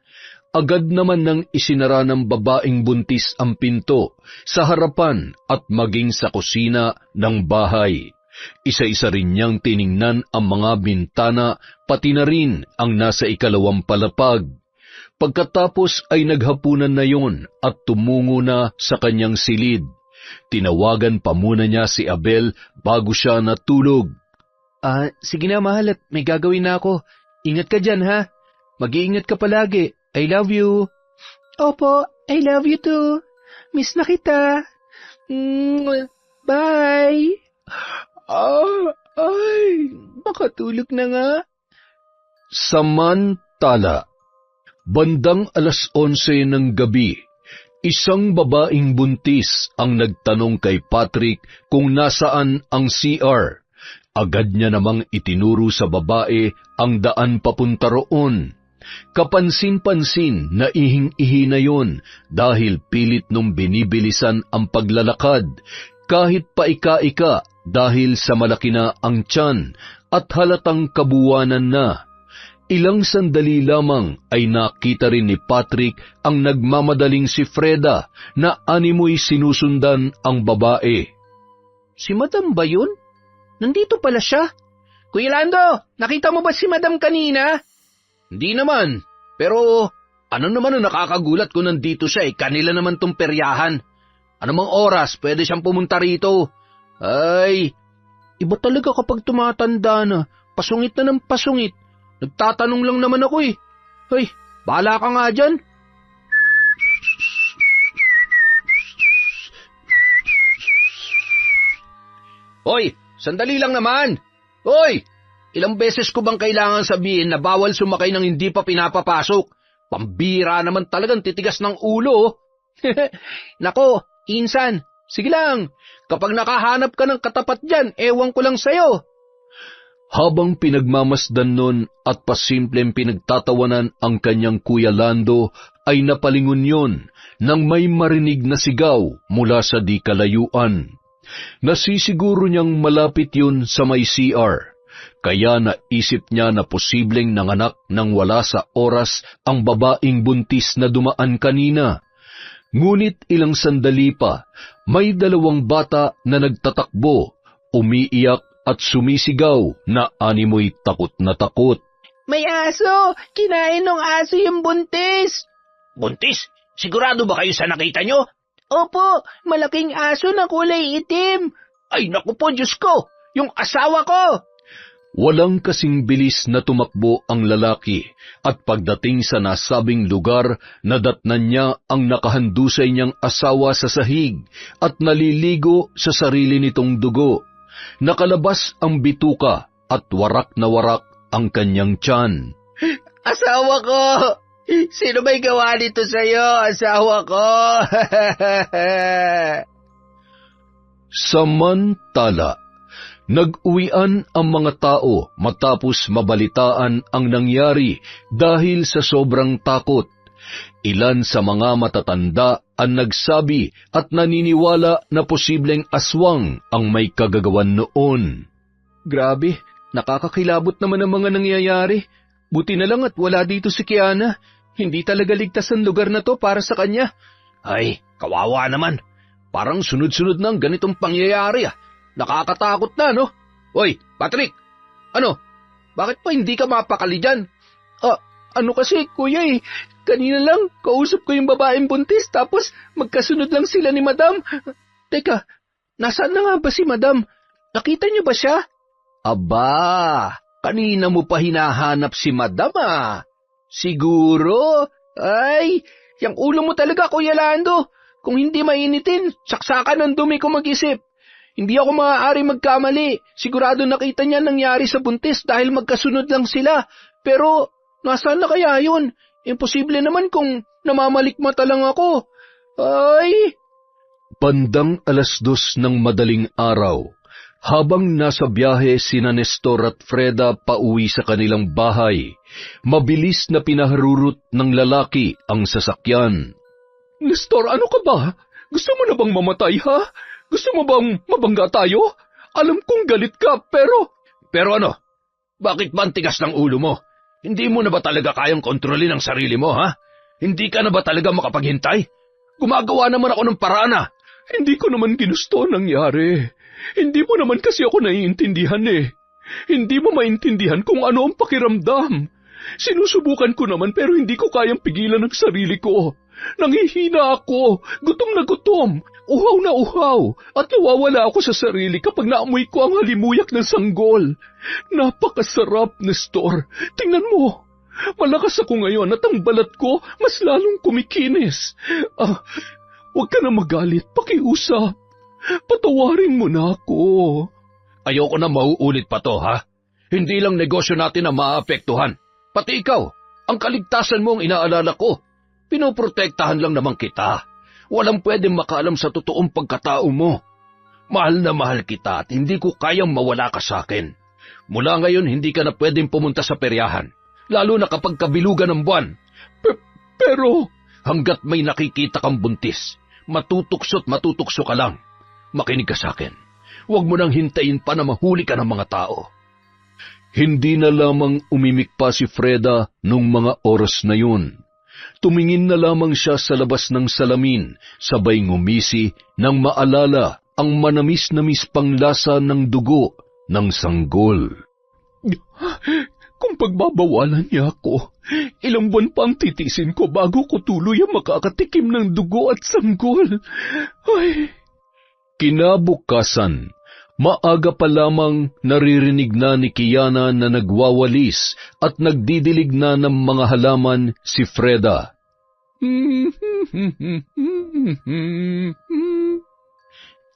Agad naman nang isinara ng babaeng buntis ang pinto sa harapan at maging sa kusina ng bahay. Isa-isa rin niyang tiningnan ang mga bintana pati na rin ang nasa 2 palapag. Pagkatapos ay naghapunan na yon at tumungo na sa kanyang silid. Tinawagan pa muna niya si Abel bago siya natulog. Sige na mahal at may gagawin na ako. Ingat ka dyan ha. Mag-iingat ka palagi. I love you. Opo, I love you too. Miss na kita. Bye. Makatulog na nga. Samantala, bandang 11:00 ng gabi, isang babaeng buntis ang nagtanong kay Patrick kung nasaan ang CR. Agad niya namang itinuro sa babae ang daan papunta roon. Kapansin-pansin na ihing-ihi na yon dahil pilit nung binibilisan ang paglalakad, kahit paika-ika dahil sa malaki na ang tiyan at halatang kabuwanan na. Ilang sandali lamang ay nakita rin ni Patrick ang nagmamadaling si Freda na animoy sinusundan ang babae. Si Madam ba yun? Nandito pala siya. Kuya Lando, nakita mo ba si Madam kanina? Hindi naman, pero ano naman ang nakakagulat kung nandito siya kanila naman tong peryahan. Anumang oras pwede siyang pumunta rito. Ay, iba talaga kapag tumatanda na, pasungit na ng pasungit. Nagtatanong lang naman ako eh. Ay, bahala ka nga dyan. Hoy, sandali lang naman. Hoy, ilang beses ko bang kailangan sabihin na bawal sumakay ng hindi pa pinapapasok? Pambira naman talagang titigas ng ulo. Nako, insan, sige lang. Kapag nakahanap ka ng katapat dyan, ewan ko lang sa'yo. Habang pinagmamasdan nun at pasimpleng pinagtatawanan ang kanyang Kuya Lando, ay napalingon yon nang may marinig na sigaw mula sa di kalayuan. Nasisiguro niyang malapit yun sa may CR, kaya naisip niya na posibleng nanganak nang wala sa oras ang babaeng buntis na dumaan kanina. Ngunit ilang sandali pa, may 2 bata na nagtatakbo, umiiyak at sumisigaw na animoy takot na takot. May aso! Kinain ng aso yung buntis! Buntis? Sigurado ba kayo sa nakita nyo? Opo, malaking aso na kulay itim. Ay naku po, Diyos ko! Yung asawa ko! Walang kasing bilis na tumakbo ang lalaki at pagdating sa nasabing lugar, nadatnan niya ang nakahandusay niyang asawa sa sahig at naliligo sa sarili nitong dugo. Nakalabas ang bituka at warak na warak ang kanyang tiyan. Asawa ko! Sino may gawa nito sa'yo, asawa ko? Samantala, Nag-uwian ang mga tao matapos mabalitaan ang nangyari dahil sa sobrang takot. Ilan sa mga matatanda ang nagsabi at naniniwala na posibleng aswang ang may kagagawan noon. Grabe, nakakakilabot naman ang mga nangyayari. Buti na lang at wala dito si Kiana. Hindi talaga ligtas ang lugar na to para sa kanya. Ay, kawawa naman. Parang sunod-sunod ng ganitong pangyayari. Nakakatakot na, no? Hoy, Patrick! Ano? Bakit pa hindi ka mapakali dyan? Ano kasi, kuya kanina lang, kausap ko yung babaeng buntis tapos magkasunod lang sila ni Madam. Teka, nasaan na nga ba si Madam? Nakita niyo ba siya? Aba, kanina mo pa hinahanap si Madam Siguro? Ay, yung ulo mo talaga, Kuya Lando. Kung hindi mainitin, saksakan ng dumi ko mag-isip. Hindi ako maaari magkamali. Sigurado nakita niya nangyari sa buntis dahil magkasunod lang sila. Pero, nasaan na kaya yun? Imposible naman kung namamalikmata lang ako. Ay! Bandang 2:00 ng madaling araw, habang nasa biyahe sina Nestor at Freda pauwi sa kanilang bahay, mabilis na pinaharurot ng lalaki ang sasakyan. Nestor, ano ka ba? Gusto mo na bang mamatay, ha? Gusto mo bang mabangga tayo? Alam kong galit ka, pero... Pero ano? Bakit ba ang tigas ng ulo mo? Hindi mo na ba talaga kayang kontrolin ang sarili mo, ha? Hindi ka na ba talaga makapaghintay? Gumagawa naman ako ng paraan, Hindi ko naman ginusto nangyari. Hindi mo naman kasi ako naiintindihan Hindi mo maintindihan kung ano ang pakiramdam. Sinusubukan ko naman pero hindi ko kayang pigilan ang sarili ko. Nanghihina ako, gutom na gutom, uhaw na uhaw, at nawawala ako sa sarili kapag naamoy ko ang halimuyak ng sanggol. Napakasarap, Nestor. Tingnan mo, malakas ako ngayon at ang balat ko mas lalong kumikinis. Huwag ka na magalit, pakiusap. Patawarin mo na ako. Ayoko na mauulit pa to, ha? Hindi lang negosyo natin na maapektuhan. Pati ikaw, ang kaligtasan mo ang inaalala ko. Pinoprotektahan lang naman kita. Walang pwedeng makaalam sa totoong pagkatao mo. Mahal na mahal kita at hindi ko kayang mawala ka sa akin. Mula ngayon, hindi ka na pwedeng pumunta sa peryahan, lalo na kapag kabilugan ng buwan. Pero... Hanggat may nakikita kang buntis, matutokso't matutokso ka lang. Makinig ka sa akin. Huwag mo nang hintayin pa na mahuli ka ng mga tao. Hindi na lamang umimik pa si Freda nung mga oras na yun. Tumingin na lamang siya sa labas ng salamin, sabay ngumisi nang maalala ang manamis-namis panglasa ng dugo ng sanggol. Kung pagbabawalan niya ako, ilang buwan pa ang titisin ko bago ko tuluyang makakatikim ng dugo at sanggol. Ay! Kinabukasan, maaga pa lamang naririnig na ni Kiana na nagwawalis at nagdidilig na ng mga halaman si Freda.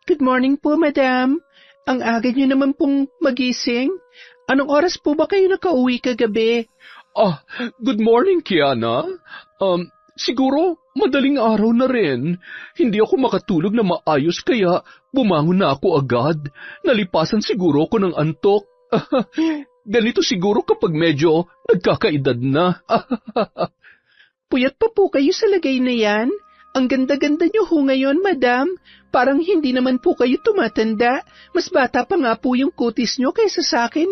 Good morning po, Madam. Ang aga niyo naman pong magising. Anong oras po ba kayo nakauwi kagabi? Good morning, Kiana. Siguro madaling araw na rin. Hindi ako makatulog na maayos kaya bumangon na ako agad. Nalipasan siguro ako ng antok. Ganito siguro kapag medyo nagkakaedad na. Puyat pa po kayo sa lagay na yan? Ang ganda-ganda niyo ho ngayon, Madam. Parang hindi naman po kayo tumatanda. Mas bata pa nga po yung kutis niyo kaysa sa akin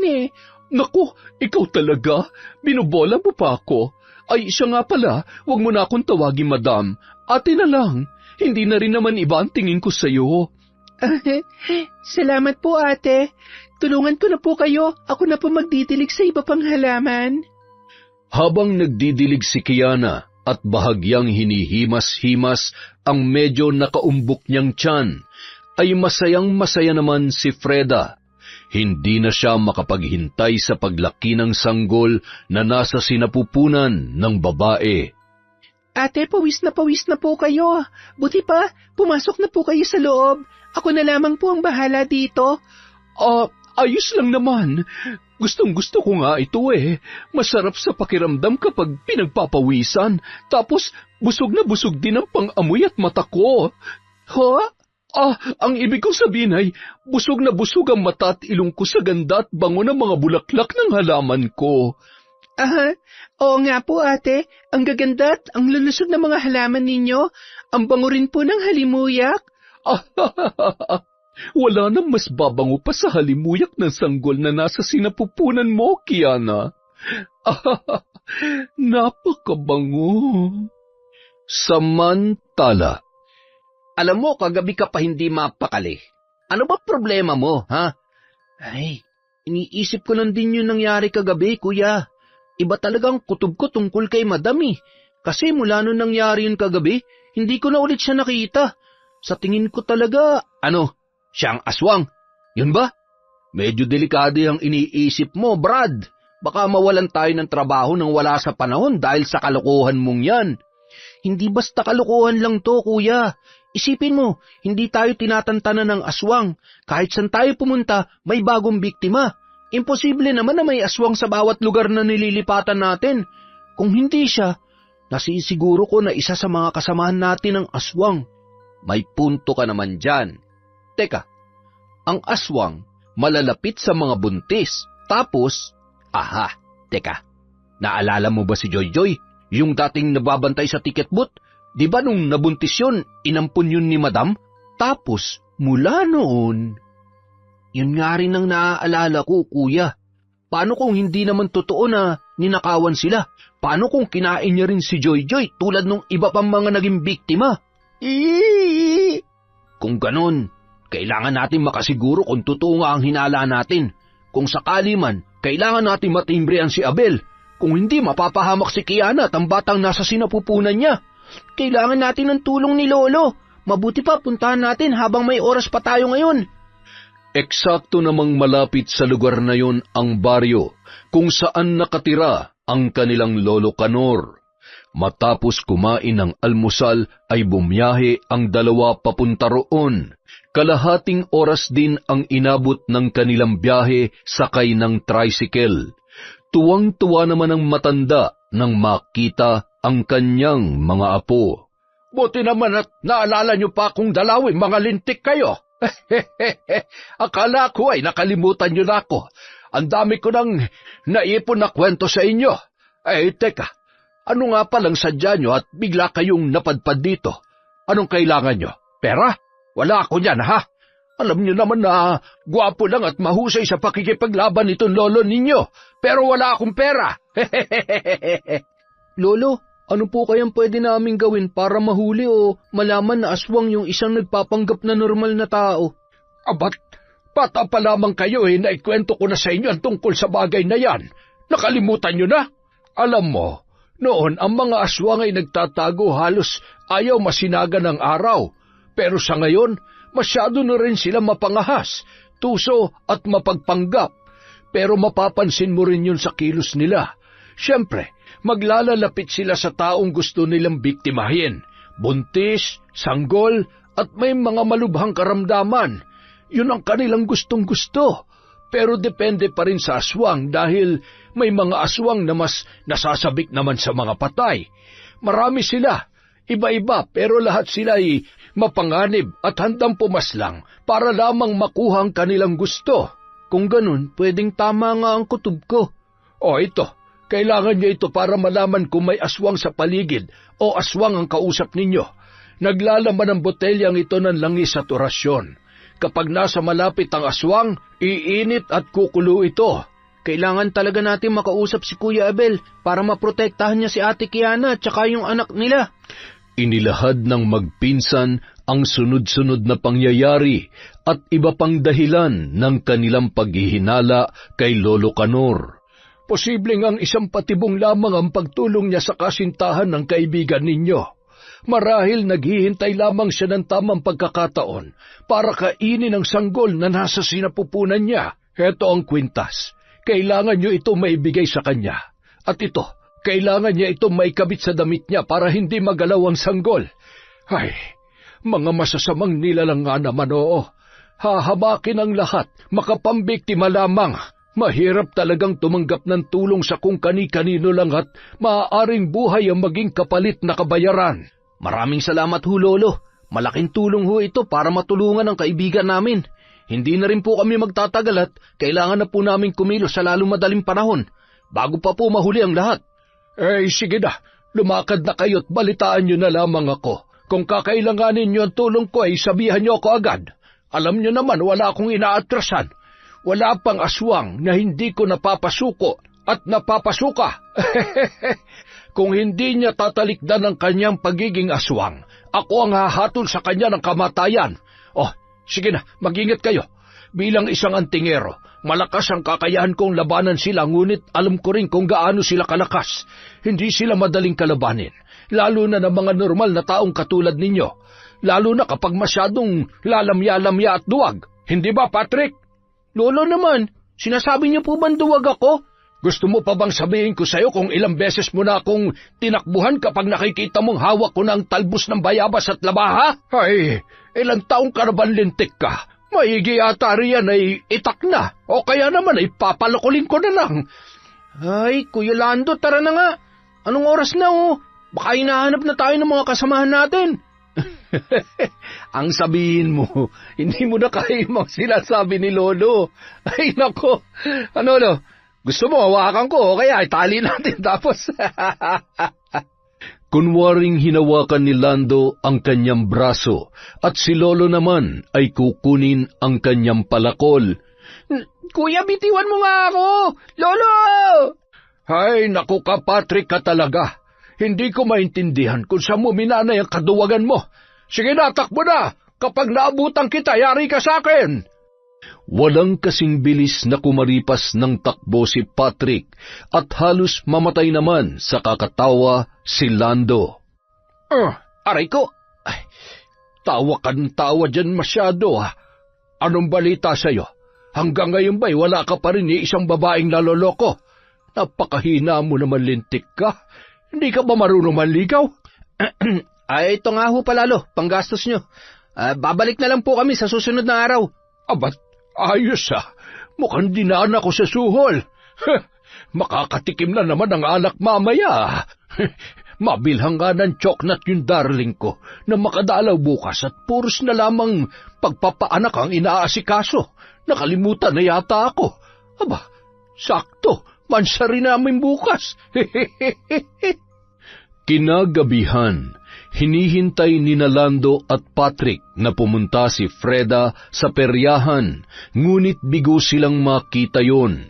Naku, ikaw talaga? Binobola mo pa ako? Ay, siya nga pala, huwag mo na akong tawagin, Madam. Ate na lang. Hindi na rin naman iba ang tingin ko sa'yo. Salamat po, ate. Tulungan ko na po kayo. Ako na po magdidilig sa iba pang halaman. Habang nagdidilig si Kiana at bahagyang hinihimas-himas ang medyo nakaumbok niyang tiyan, ay masayang-masaya naman si Freda. Hindi na siya makapaghintay sa paglaki ng sanggol na nasa sinapupunan ng babae. Ate, pawis na po kayo. Buti pa, pumasok na po kayo sa loob. Ako na lamang po ang bahala dito. Ayos lang naman. Gustong-gusto ko nga ito Masarap sa pakiramdam kapag pinagpapawisan. Tapos, busog na busog din ang pang-amoy at mata ko. Ho? Ang ibig kong sabihin ay, busog na busog ang mata at ilong ko sa ganda at bango ng mga bulaklak ng halaman ko. Oo nga po ate, ang gaganda at ang lulusog ng mga halaman ninyo. Ang bango rin po ng halimuyak. Wala nang mas babango pa sa halimuyak ng sanggol na nasa sinapupunan mo, Kiana. Napakabango. Samantala. Alam mo, kagabi ka pa hindi mapakali. Ano ba problema mo, ha? Ay, iniisip ko lang din yung nangyari kagabi, kuya. Iba talagang kutob ko tungkol kay madam eh. Kasi mula nung nangyari yun kagabi, hindi ko na ulit siya nakita. Sa tingin ko talaga, siya ang aswang. Yun ba? Medyo delikado yung iniisip mo, Brad. Baka mawalan tayo ng trabaho nang wala sa panahon dahil sa kalokohan mong yan. Hindi basta kalokohan lang to, kuya. Isipin mo, hindi tayo tinatantanan ng aswang. Kahit saan tayo pumunta, may bagong biktima. Imposible naman na may aswang sa bawat lugar na nililipatan natin. Kung hindi siya, nasisiguro ko na isa sa mga kasamahan natin ang aswang. May punto ka naman dyan. Teka, ang aswang malalapit sa mga buntis. Tapos, teka, naalala mo ba si Joy-Joy? Yung dating nababantay sa ticket booth? Di ba nung nabuntis yun, inampun yun ni madam? Tapos, mula noon, yun nga rin ang naaalala ko, kuya. Paano kung hindi naman totoo na ninakawan sila? Paano kung kinain niya rin si Joy-Joy tulad nung iba pang mga naging biktima? Kung ganon, kailangan natin makasiguro kung totoo nga ang hinala natin. Kung sakali man, kailangan natin matimbrehan si Abel. Kung hindi, mapapahamak si Kiana at ang batang nasa sinapupunan niya. Kailangan natin ng tulong ni Lolo. Mabuti pa puntahan natin habang may oras pa tayo ngayon. Eksakto namang malapit sa lugar na yon ang baryo kung saan nakatira ang kanilang Lolo Canor. Matapos kumain ng almusal ay bumiyahe ang dalawa papunta roon. Kalahating oras din ang inabot ng kanilang biyahe sakay ng tricycle. Tuwang-tuwa naman ang matanda nang makita ang kanyang mga apo. Buti naman at naalala niyo pa kung dalawin mga lintik kayo. Akala ko ay nakalimutan niyo na ako. Ang dami ko nang naipon na kwento sa inyo. Teka, ano nga palang sadya niyo at bigla kayong napadpad dito? Anong kailangan niyo? Pera? Wala ako niyan, ha? Alam niyo naman na gwapo lang at mahusay sa pakikipaglaban itong lolo ninyo. Pero wala akong pera. Lolo, ano po kayang pwede naming gawin para mahuli o malaman na aswang yung isang nagpapanggap na normal na tao? Abat, bata pa lamang kayo naikwento ko na sa inyo ang tungkol sa bagay na yan. Nakalimutan niyo na? Alam mo, noon ang mga aswang ay nagtatago halos ayaw masinaga ng araw. Pero sa ngayon, masyado na rin sila mapangahas, tuso at mapagpanggap. Pero mapapansin mo rin yun sa kilos nila. Siyempre, maglalalapit sila sa taong gusto nilang biktimahin. Buntis, sanggol, at may mga malubhang karamdaman. Yun ang kanilang gustong-gusto. Pero depende pa rin sa aswang dahil may mga aswang na mas nasasabik naman sa mga patay. Marami sila, iba-iba, pero lahat sila ay mapanganib at handang pumaslang para lamang makuha ang kanilang gusto. Kung ganun, pwedeng tama nga ang kutob ko. Ito. Kailangan niyo ito para malaman kung may aswang sa paligid o aswang ang kausap ninyo. Naglalaman ng botelyang ito ng langis at orasyon. Kapag nasa malapit ang aswang, iinit at kukulo ito. Kailangan talaga natin makausap si Kuya Abel para maprotektahan niya si Ate Kiana at saka yung anak nila. Inilahad ng magpinsan ang sunod-sunod na pangyayari at iba pang dahilan ng kanilang paghihinala kay Lolo Canor. Posibleng ang isang patibong lamang ang pagtulong niya sa kasintahan ng kaibigan ninyo. Marahil naghihintay lamang siya ng tamang pagkakataon para kainin ang sanggol na nasa sinapupunan niya. Heto ang kwintas. Kailangan niyo ito maibigay sa kanya. At ito, kailangan niya ito maikabit sa damit niya para hindi magalaw ang sanggol. Ay, mga masasamang nilalang nga naman, oo. Hahamakin ang lahat, makapambiktima lamang. Mahirap talagang tumanggap ng tulong sa kung kani-kanino lang at maaaring buhay ang maging kapalit na kabayaran. Maraming salamat ho, Lolo. Malaking tulong ho ito para matulungan ang kaibigan namin. Hindi na rin po kami magtatagal at kailangan na po namin kumilos sa lalong madaling panahon, bago pa po mahuli ang lahat. Sige na, lumakad na kayo at balitaan nyo na lamang ako. Kung kakailanganin nyo ang tulong ko ay sabihan nyo ako agad. Alam nyo naman, wala akong inaatrasan. Wala pang aswang na hindi ko napapasuko at napapasuka. Kung hindi niya tatalikdan ang kanyang pagiging aswang, ako ang hahatol sa kanya ng kamatayan. Sige na, mag-ingat kayo. Bilang isang antingero, malakas ang kakayahan kong labanan sila, ngunit alam ko rin kung gaano sila kalakas. Hindi sila madaling kalabanin, lalo na ng mga normal na taong katulad ninyo. Lalo na kapag masyadong lalamya-lamya at duwag. Hindi ba, Patrick? Lolo naman, sinasabi niyo po bang duwag ako? Gusto mo pa bang sabihin ko sa'yo kung ilang beses mo na akong tinakbuhan kapag nakikita mong hawak ko ng talbos ng bayabas at labaha? Ay, ilang taong ka na ba lintik ka? Maigi ata riyan ay itak na, o kaya naman ay papalakulin ko na lang. Ay, Kuya Lando, tara na nga. Anong oras na Baka hinahanap na tayo ng mga kasamahan natin. Ang sabihin mo, hindi mo na kaya yung sinasabi ni Lolo. Ay, nako. Ano? Gusto mo, hawakan ko, kaya itali natin tapos. Kunwaring hinawakan ni Lando ang kanyang braso at si Lolo naman ay kukunin ang kanyang palakol. Kuya, bitiwan mo nga ako! Lolo! Ay, naku ka, Patrick, ka talaga. Hindi ko maintindihan kung saan mo minanay ang kaduwagan mo. Sige na, takbo na! Kapag naabutan kita, yari ka sa akin! Walang kasing bilis na kumaripas ng takbo si Patrick at halos mamatay naman sa kakatawa si Lando. Aray ko! Ay, tawa ka ng tawa dyan masyado. Anong balita sa'yo? Hanggang ngayon ba'y wala ka pa rin isang babaeng naloloko? Napakahina mo naman, lintik ka. Hindi ka ba marunong manligaw? Ay, ito nga ho palalo, panggastos nyo. Babalik na lang po kami sa susunod na araw. Abat, ayos mukhang dinaan ako sa suhol. Makakatikim na naman ang alak mamaya. Mabilhan nga ng tsoknat yung darling ko na makadalaw bukas at puros na lamang pagpapaanak ang inaasikaso. Nakalimutan na yata ako. Aba, sakto, mansari namin bukas. Kinagabihan, hinihintay ni Lando at Patrick na pumunta si Freda sa peryahan, ngunit bigo silang makita yon.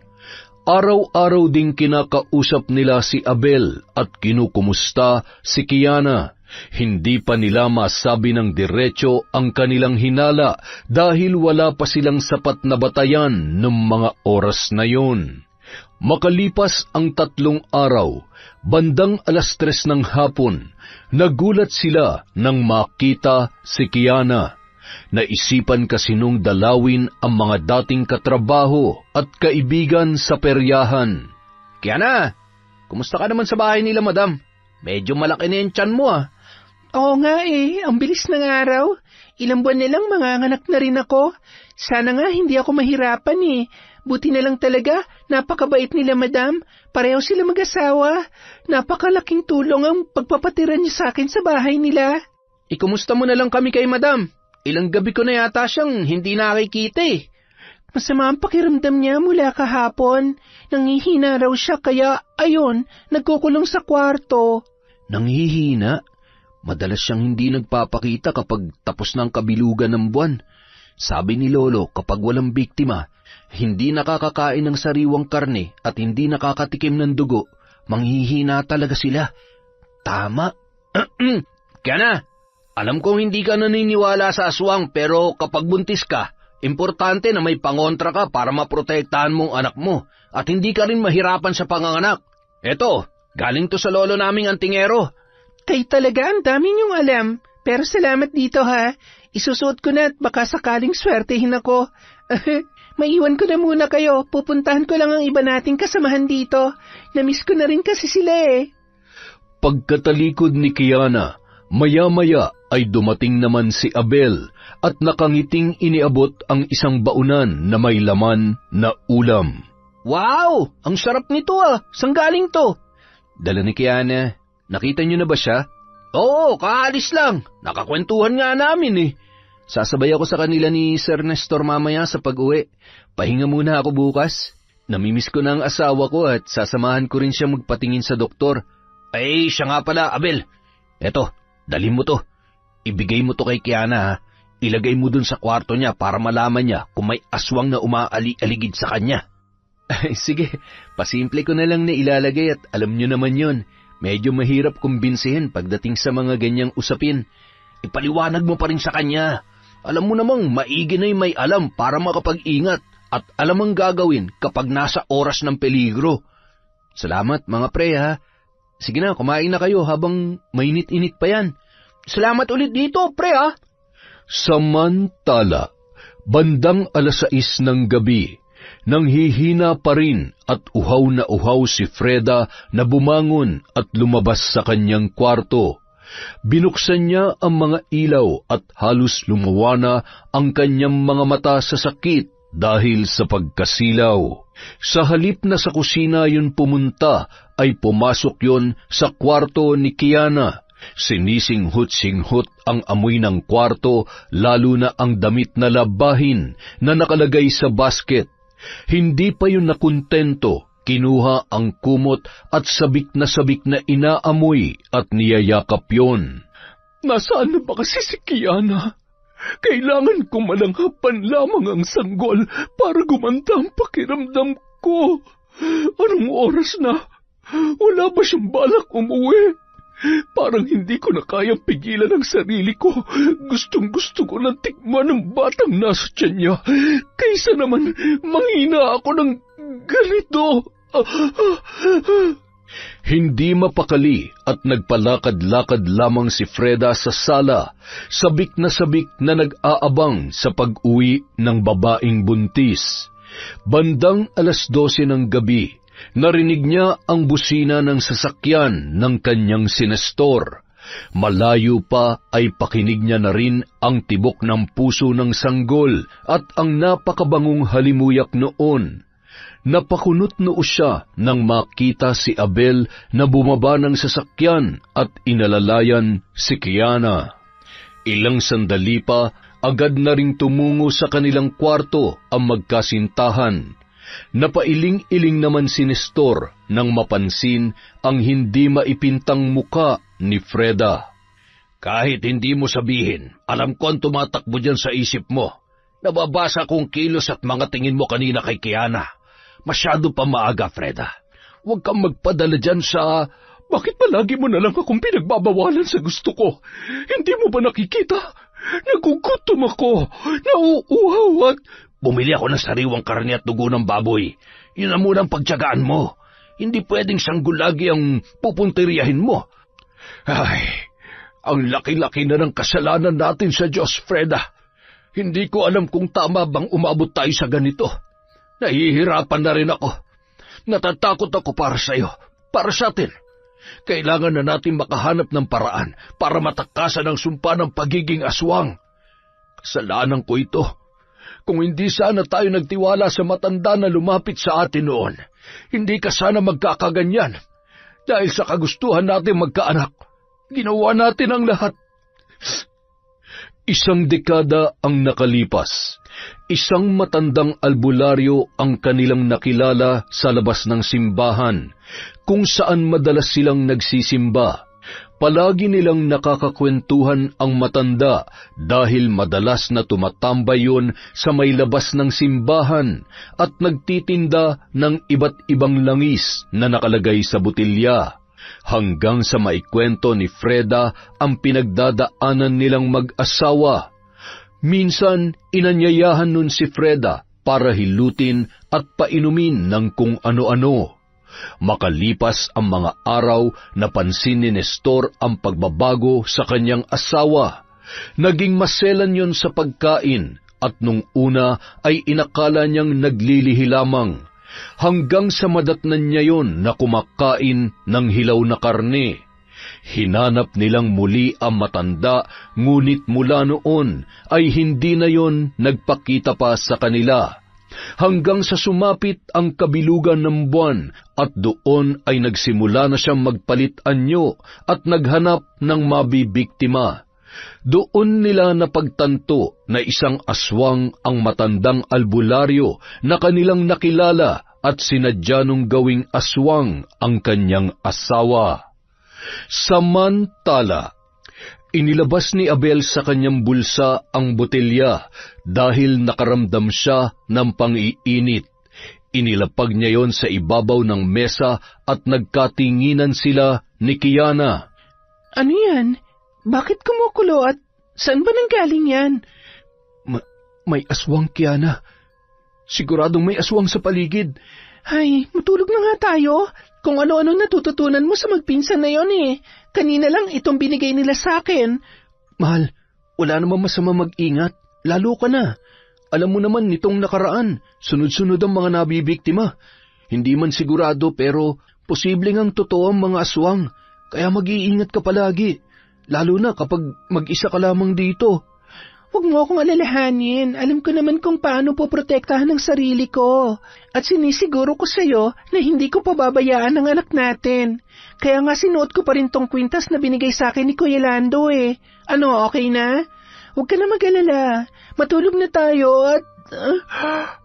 Araw-araw ding kinakausap nila si Abel at kinukumusta si Kiana. Hindi pa nila masabi ng diretso ang kanilang hinala dahil wala pa silang sapat na batayan ng mga oras na yon. Makalipas ang 3 araw, bandang 3:00 ng hapon, nagulat sila nang makita si Kiana. Naisipan kasi nung dalawin ang mga dating katrabaho at kaibigan sa peryahan. Kiana, kumusta ka naman sa bahay nila, madam? Medyo malaki na yung tiyan mo Oo nga ang bilis ng araw. Ilang buwan nilang manganganak na rin ako. Sana nga hindi ako mahirapan Buti na lang talaga, napakabait nila, madam. Pareho sila mag-asawa. Napakalaking tulong ang pagpapatira niya sa akin sa bahay nila. Ikumusta mo na lang kami kay madam? Ilang gabi ko na yata siyang hindi nakikita Masama ang pakiramdam niya mula kahapon. Nangihina raw siya kaya, ayun, nagkukulong sa kwarto. Nanghihina? Madalas siyang hindi nagpapakita kapag tapos ng kabilugan ng buwan. Sabi ni Lolo, kapag walang biktima, hindi nakakakain ng sariwang karne at hindi nakakatikim ng dugo, manghihina talaga sila. Tama. Kaya na, alam kong hindi ka naniniwala sa aswang pero kapag buntis ka, importante na may pangontra ka para maprotektahan mong anak mo at hindi ka rin mahirapan sa panganganak. Eto, galing to sa lolo naming antingero. Kayo talaga, ang dami niyong alam. Pero salamat dito Isusuot ko na at baka sakaling swertehin ako. Maiwan ko na muna kayo. Pupuntahan ko lang ang iba nating kasamahan dito. Namiss ko na rin kasi sila Pagkatalikod ni Kiana, maya-maya ay dumating naman si Abel at nakangiting iniabot ang isang baunan na may laman na ulam. Wow! Ang sarap nito Saan galing to? Dala ni Kiana. Nakita niyo na ba siya? Oo, kaalis lang. Nakakwentuhan nga namin eh. Sasabay ako sa kanila ni Sir Nestor mamaya sa pag-uwi. Pahinga muna ako bukas. Namimiss ko na ang asawa ko at sasamahan ko rin siya magpatingin sa doktor. Ay, siya nga pala, Abel. Eto, dalhin mo to. Ibigay mo to kay Kiana ha. Ilagay mo dun sa kwarto niya para malaman niya kung may aswang na umaali-aligid sa kanya. Ay, sige, pasimple ko na lang na ilalagay at alam niyo naman yun. Medyo mahirap kumbinsihin pagdating sa mga ganyang usapin. Ipaliwanag mo pa rin sa kanya. Alam mo namang maigi na'y may alam para makapag-ingat at alam ang gagawin kapag nasa oras ng peligro. Salamat mga pre ha. Sige na, kumain na kayo habang mainit-init pa yan. Salamat ulit dito pre ha. Samantala, bandang 6:00 ng gabi, nang hihina pa rin at uhaw na uhaw si Freda na bumangon at lumabas sa kanyang kwarto. Binuksan niya ang mga ilaw at halos lumawa na ang kanyang mga mata sa sakit dahil sa pagkasilaw. Sa halip na sa kusina yun pumunta, ay pumasok yon sa kwarto ni Kiana. Sinisinghot-singhot ang amoy ng kwarto, lalo na ang damit na labahin na nakalagay sa basket. Hindi pa yun nakontento, kinuha ang kumot at sabik na inaamoy at niyayakap yon. Nasaan na ba kasi si Kiana? Kailangan kong malanghapan lamang ang sanggol para gumanda ang pakiramdam ko. Anong oras na? Wala ba siyang balak umuwi? Parang hindi ko na kayang pigilan ang sarili ko. Gustong-gusto ko nang tikman ng batang nasa tiyan niya. Kaysa naman manghina ako ng ganito. Hindi mapakali at nagpalakad-lakad lamang si Freda sa sala, sabik na nag-aabang sa pag-uwi ng babaeng buntis. Bandang 12:00 ng gabi, narinig niya ang busina ng sasakyan ng kanyang sinestor. Malayo pa ay pakinig niya na rin ang tibok ng puso ng sanggol at ang napakabangong halimuyak noon. Napakunot noo siya nang makita si Abel na bumaba ng sasakyan at inalalayan si Kiana. Ilang sandali pa, agad na ring tumungo sa kanilang kwarto ang magkasintahan. Napailing-iling naman si Nestor nang mapansin ang hindi maipintang muka ni Freda. Kahit hindi mo sabihin, alam ko ang tumatakbo dyan sa isip mo. Nababasa kong kilos at mga tingin mo kanina kay Kiana. Masyado pa maaga, Freda. Huwag kang magpadala dyan sa... Bakit palagi mo na lang akong pinagbabawalan sa gusto ko? Hindi mo ba nakikita? Nagugutom ako, nauuhaw at... Bumili ako ng sariwang karne at dugo ng baboy. Yun ang munang pagtiyagaan mo. Hindi pwedeng sanggulagi ang pupunteriyahin mo. Ay, ang laki-laki na ng kasalanan natin sa Diyos, Freda. Hindi ko alam kung tama bang umabot tayo sa ganito. Nahihirapan na rin ako. Natatakot ako para sa iyo, para sa atin. Kailangan na natin makahanap ng paraan para matakasan ang sumpa ng pagiging aswang. Kasalanan ko ito. Kung hindi sana tayo nagtiwala sa matanda na lumapit sa atin noon, hindi ka sana magkakaganyan. Dahil sa kagustuhan natin magkaanak, ginawa natin ang lahat. Isang dekada ang nakalipas. Isang matandang albularyo ang kanilang nakilala sa labas ng simbahan, kung saan madalas silang nagsisimba. Palagi nilang nakakakwentuhan ang matanda dahil madalas na tumatambay yun sa may labas ng simbahan at nagtitinda ng iba't ibang langis na nakalagay sa butilya. Hanggang sa maikwento ni Freda ang pinagdadaanan nilang mag-asawa. Minsan, inanyayahan nun si Freda para hilutin at painumin ng kung ano-ano. Makalipas ang mga araw, napansin ni Nestor ang pagbabago sa kanyang asawa. Naging maselan yon sa pagkain at nung una ay inakala niyang naglilihi lamang. Hanggang sa madatnan niya yon na kumakain ng hilaw na karne. Hinanap nilang muli ang matanda, ngunit mula noon ay hindi na yon nagpakita pa sa kanila. hanggang sa sumapit ang kabilugan ng buwan at doon ay nagsimula na siyang magpalit-anyo at naghanap ng mabibiktima. Doon nila napagtanto na isang aswang ang matandang albularyo na kanilang nakilala at sinadya nung gawing aswang ang kanyang asawa. Samantala, inilabas ni Abel sa kanyang bulsa ang botelya dahil nakaramdam siya ng pang-iinit. Inilapag niya yon sa ibabaw ng mesa at nagkatinginan sila ni Kiana. Ano yan? Bakit kumukulo at saan ba nanggaling yan? May aswang, Kiana. Siguradong may aswang sa paligid. Ay, matulog na nga tayo. Kung ano-ano natututunan mo sa magpinsan na yon eh. Kanina lang itong binigay nila sa akin. Mahal, wala namang masama mag-ingat. Lalo ka na. Alam mo naman nitong nakaraan, sunod-sunod ang mga nabibiktima. Hindi man sigurado pero posibleng ang totoo ang mga aswang. Kaya mag-iingat ka palagi. Lalo na kapag mag-isa ka lamang dito. Huwag mo akong alalahanin. Alam ko naman kung paano poprotektahan ang sarili ko. At sinisiguro ko sa'yo na hindi ko pababayaan ang anak natin. Kaya nga sinuot ko pa rin tong kwintas na binigay sa akin ni Kuya Lando eh. Ano, okay na? Huwag ka na mag-alala. Matulog na tayo at...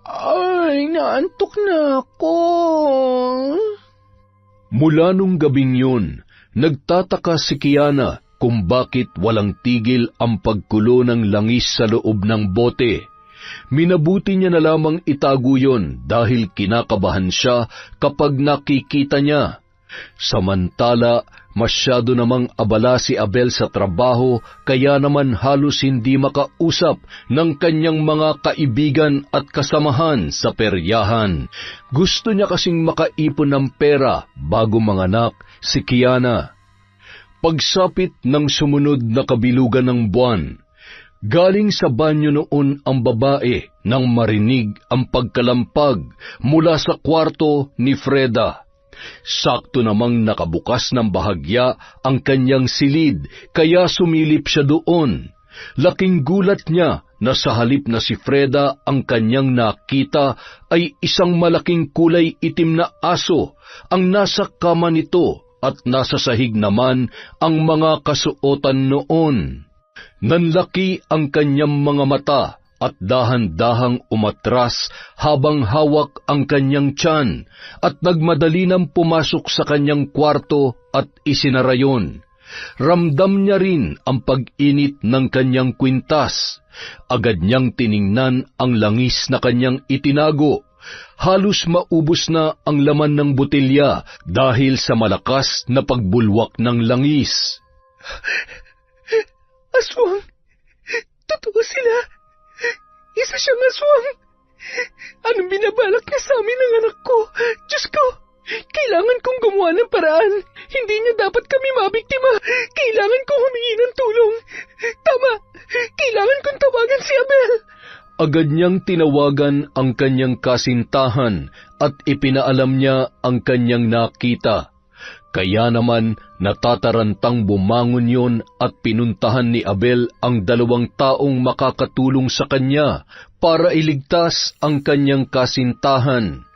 ay, naantok na ako. Mula nung gabing yun, nagtataka si Kiana kung bakit walang tigil ang pagkulo ng langis sa loob ng bote. Minabuti niya na lamang itago yon dahil kinakabahan siya kapag nakikita niya. Samantala, masyado namang abala si Abel sa trabaho kaya naman halos hindi makausap ng kanyang mga kaibigan at kasamahan sa peryahan. Gusto niya kasing makaipon ng pera bago manganak si Kiana. Pagsapit ng sumunod na kabilugan ng buwan, galing sa banyo noon ang babae nang marinig ang pagkalampag mula sa kwarto ni Freda. Sakto namang nakabukas ng bahagya ang kanyang silid, kaya sumilip siya doon. Laking gulat niya na sa halip na si Freda ang kanyang nakita ay isang malaking kulay itim na aso ang nasa kama nito at nasa sahig naman ang mga kasuotan noon. Nanlaki ang kanyang mga mata at dahan-dahang umatras habang hawak ang kanyang tiyan at nagmadali nang pumasok sa kanyang kwarto at isinara yon. Ramdam niya rin ang pag-init ng kanyang kwintas. Agad niyang tiningnan ang langis na kanyang itinago. Halos maubos na ang laman ng botelya dahil sa malakas na pagbulwak ng langis. Aswang! Totoo sila! Isa siyang aswang! Anong binabalak niya sa amin ng anak ko? Diyos ko! Kailangan kong gumawa ng paraan. Hindi niya dapat kami mabiktima. Kailangan kong humingi ng tulong. Tama! Kailangan kong tawagan si Abel! Agad niyang tinawagan ang kanyang kasintahan at ipinaalam niya ang kanyang nakita. Kaya naman natatarantang bumangon yon at pinuntahan ni Abel ang 2 taong makakatulong sa kanya para iligtas ang kanyang kasintahan.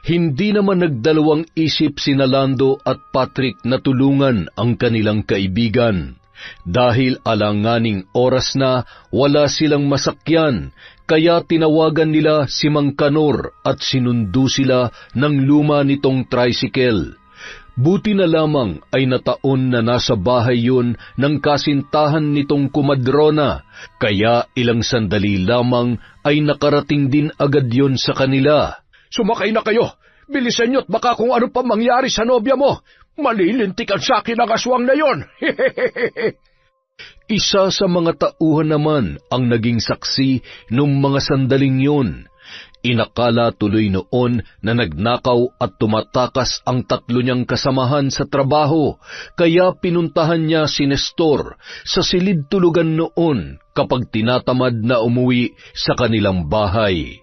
Hindi naman nagdalawang isip sina Lando at Patrick na tulungan ang kanilang kaibigan. Dahil alanganing oras na wala silang masakyan, kaya tinawagan nila si Mang Kanor at sinundo sila ng luma nitong tricycle. Buti na lamang ay nataon na nasa bahay yun ng kasintahan nitong kumadrona, kaya ilang sandali lamang ay nakarating din agad yun sa kanila. Sumakay na kayo! Bilisan niyo't baka kung ano pa mangyari sa nobya mo! Malilintikan sa akin ang aswang na yon! Isa sa mga tauhan naman ang naging saksi nung mga sandaling yun. Inakala tuloy noon na nagnakaw at tumatakas ang 3 niyang kasamahan sa trabaho, kaya pinuntahan niya si Nestor sa silid tulugan noon kapag tinatamad na umuwi sa kanilang bahay.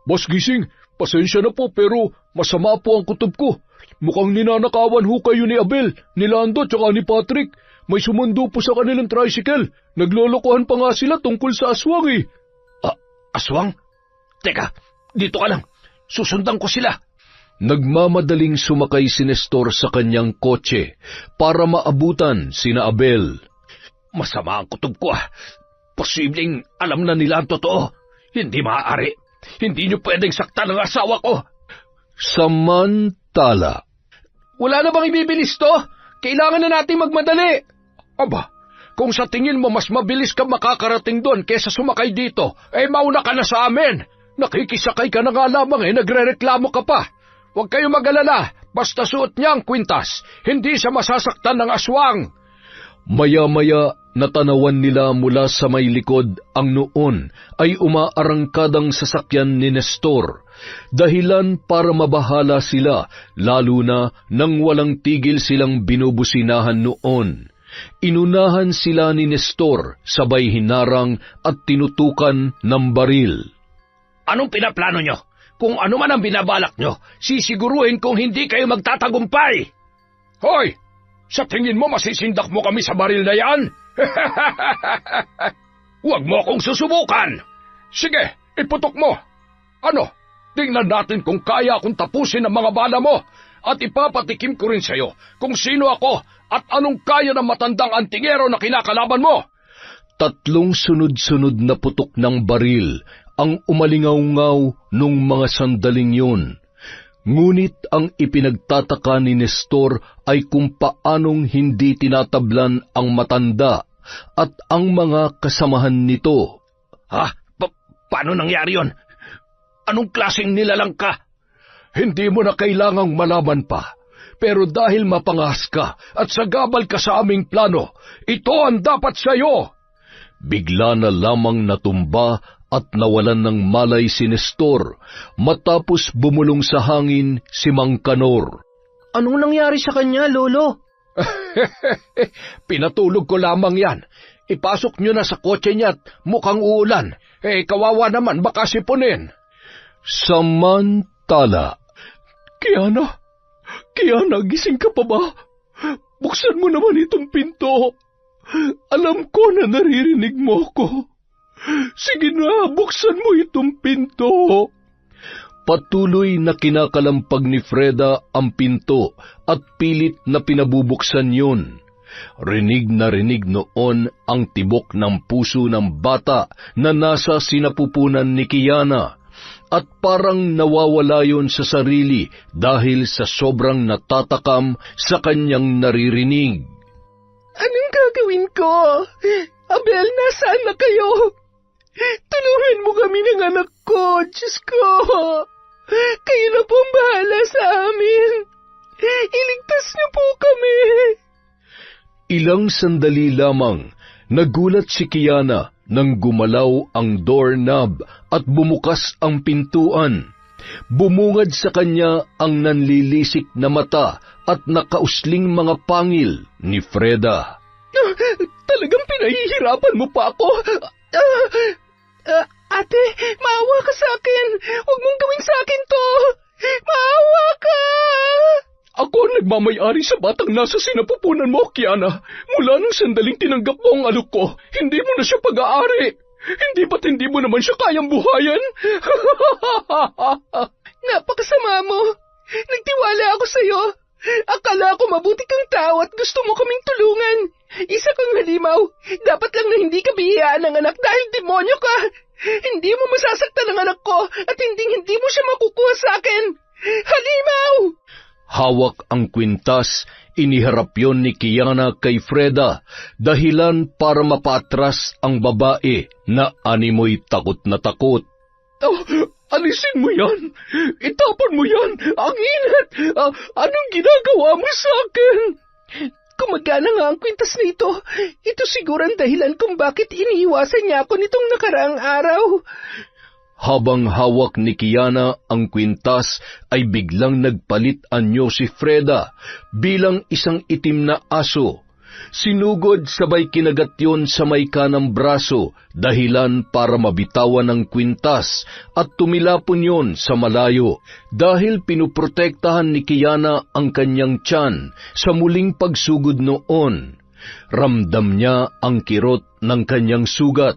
Boss Gising, pasensya na po pero masama po ang kutob ko. Mukhang ninanakawan ho kayo ni Abel, ni Lando at ni Patrick. May sumundo po sa kanilang tricycle. Naglolokohan pa nga sila tungkol sa aswang eh. Aswang? Teka, Dito ka lang. Susundan ko sila. Nagmamadaling sumakay si Nestor sa kanyang kotse para maabutan sina Abel. Masama ang kutob ko. Posibleng alam na nila ang totoo. Hindi maaari. Hindi niyo pwedeng saktan ang asawa ko. Samantala, Wala na bang ibibilis to? Kailangan na nating magmadali. Aba, kung sa tingin mo mas mabilis ka makakarating doon kesa sumakay dito, mauna ka na sa amin. Nakikisakay ka na nga lamang nagrereklamo ka pa. Huwag kayo mag-alala, basta suot niya ang kwintas, hindi siya masasaktan ng aswang. maya-maya natanawan nila mula sa may likod ang noon ay umaarangkadang sasakyan ni Nestor, dahilan para mabahala sila, lalo na nang walang tigil silang binubusinahan noon. Inunahan sila ni Nestor, sabay hinarang at tinutukan ng baril. Anong pinaplano nyo? Kung ano man ang binabalak nyo, sisiguruhin kong hindi kayo magtatagumpay. Hoy! Sa tingin mo masisindak mo kami sa baril na yan? Huwag mo akong susubukan! Sige, iputok mo! Ano? Tingnan natin kung kaya akong tapusin ang mga bala mo at ipapatikim ko rin sa'yo kung sino ako at anong kaya ng matandang antingero na kinakalaban mo. 3 sunod-sunod na putok ng baril ang umalingaw-ngaw nung mga sandaling yun. Ngunit ang ipinagtataka ni Nestor ay kung paanong hindi tinatablan ang matanda at ang mga kasamahan nito. Ha? Paano nangyari yon? Anong klaseng nilalang ka? Hindi mo na kailangang malaman pa. Pero dahil mapangas ka at sagabal ka sa aming plano, ito ang dapat sa'yo. Bigla na lamang natumba at nawalan ng malay si Nestor matapos bumulong sa hangin si Mang Kanor. Anong nangyari sa kanya, Lolo? Pinatulog ko lamang yan. Ipasok nyo na sa kotse niya at mukhang uulan. Kawawa naman, baka sipunin. Samantala, Kiana, gising ka pa ba? Buksan mo naman itong pinto. Alam ko na naririnig mo ko. Sige na, buksan mo itong pinto. patuloy na kinakalampag ni Freda ang pinto at pilit na pinabubuksan yun. Rinig na rinig noon ang tibok ng puso ng bata na nasa sinapupunan ni Kiana, at parang nawawala yon sa sarili dahil sa sobrang natatakam sa kanyang naririnig. Anong gagawin ko? Abel, nasaan na kayo? Tulungan mo kami ng anak ko, Diyos ko. Kayo na po ang bahala sa amin. Iligtas niyo po kami. Ilang sandali lamang, nagulat si Kiana nang gumalaw ang doorknob at bumukas ang pintuan. Bumungad sa kanya ang nanlilisik na mata at nakausling mga pangil ni Freda. Talagang pinahihirapan mo pa ako. Ate, maawa ka sa akin. Huwag mong gawin sa akin to. Maawa ka. Ako ang nagmamayari sa batang nasa sinapupunan mo, Kiana. Mula nang sandaling tinanggap mo ang alok ko, hindi mo na siya pag-aari. Hindi ba't hindi mo naman siya kayang buhayan? Napakasama mo. Nagtiwala ako sa'yo. Akala ko mabuti kang tao at gusto mo kaming tulungan. Isa kang halimaw. Dapat lang na hindi ka bihiyaan ng anak dahil demonyo ka. Hindi mo masasaktan ang anak ko at hindi mo siya makukuha sa akin. Halimaw! Hawak ang kwintas, iniharap yon ni Kiana kay Freda, dahilan para mapatras ang babae na animoy takot na takot. Oh, alisin mo yan! Itapon mo yan! Ang init! Anong ginagawa mo sa akin? Kumagana nga ang kwintas na ito. Ito siguro ang dahilan kung bakit iniiwasan niya ako nitong nakaraang araw. Habang hawak ni Kiana ang kwintas, ay biglang nagpalit anyo si Freda bilang isang itim na aso. Sinugod sabay kinagat yon sa may kanang braso, dahilan para mabitawan ang kwintas at tumilapon yon sa malayo, dahil pinuprotektahan ni Kiana ang kanyang tiyan sa muling pagsugod noon. Ramdam niya ang kirot ng kanyang sugat,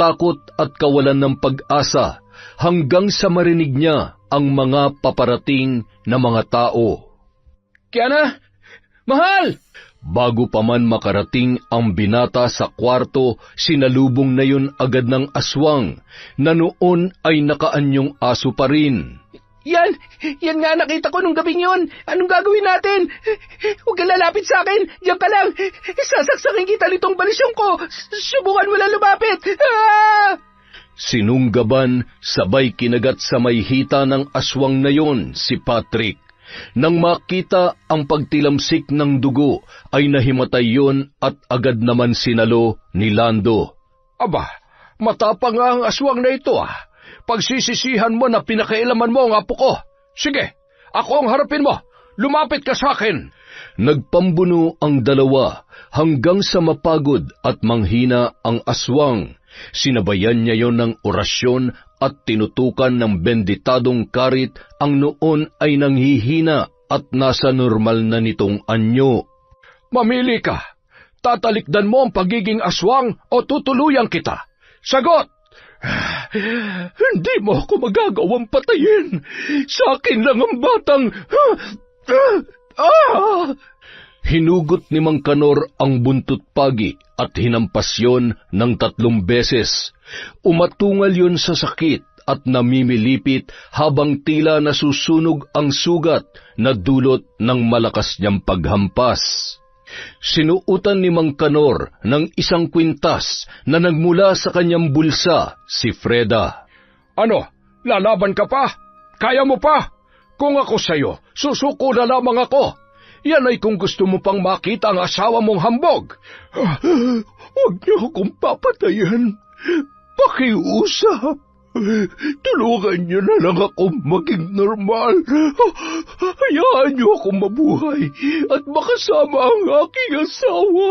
takot at kawalan ng pag-asa, hanggang sa marinig niya ang mga paparating na mga tao. Kiana, mahal! Bago pa man makarating ang binata sa kwarto, sinalubong na yun agad ng aswang, na noon ay nakaanyong aso pa rin. Yan nga nakita ko nung gabing yun. Anong gagawin natin? Huwag kang lalapit sa akin. Diyan ka lang. Sasaksakin kita nitong balisyong ko. Subukan mo lang lumapit. Ah! Sinunggaban, sabay kinagat sa may hita ng aswang na yon si Patrick. Nang makita ang pagtilamsik ng dugo, ay nahimatay yon at agad naman sinalo ni Lando. Aba, matapang nga ang aswang na ito Pagsisisihan mo na pinakailaman mo ang apo ko. Sige, ako ang harapin mo. Lumapit ka sa akin. Nagpambuno ang dalawa hanggang sa mapagod at manghina ang aswang. Sinabayan niya yon ng orasyon at tinutukan ng benditadong karit ang noon ay nanghihina at nasa normal na nitong anyo. Mamili ka. Tatalikdan mo ang pagiging aswang o tutuluyan kita. Sagot! Hindi mo ako magagawang patayin. Sa akin lang ang batang... Hinugot ni Mang Kanor ang buntot pagi at hinampas yon ng 3 beses. Umatungal yon sa sakit at namimilipit habang tila nasusunog ang sugat na dulot ng malakas niyang paghampas. Sinuutan ni Mang Kanor ng 1 kwintas na nagmula sa kanyang bulsa si Freda. Ano, lalaban ka pa? Kaya mo pa? Kung ako sa'yo, susuko na lamang ako. Yan ay kung gusto mo pang makita ang asawa mong hambog. Huwag niyo akong papatayan. Pakiusap. Tulungan niyo na lang ako maging normal. Hayaan niyo akong mabuhay at makasama ang aking asawa.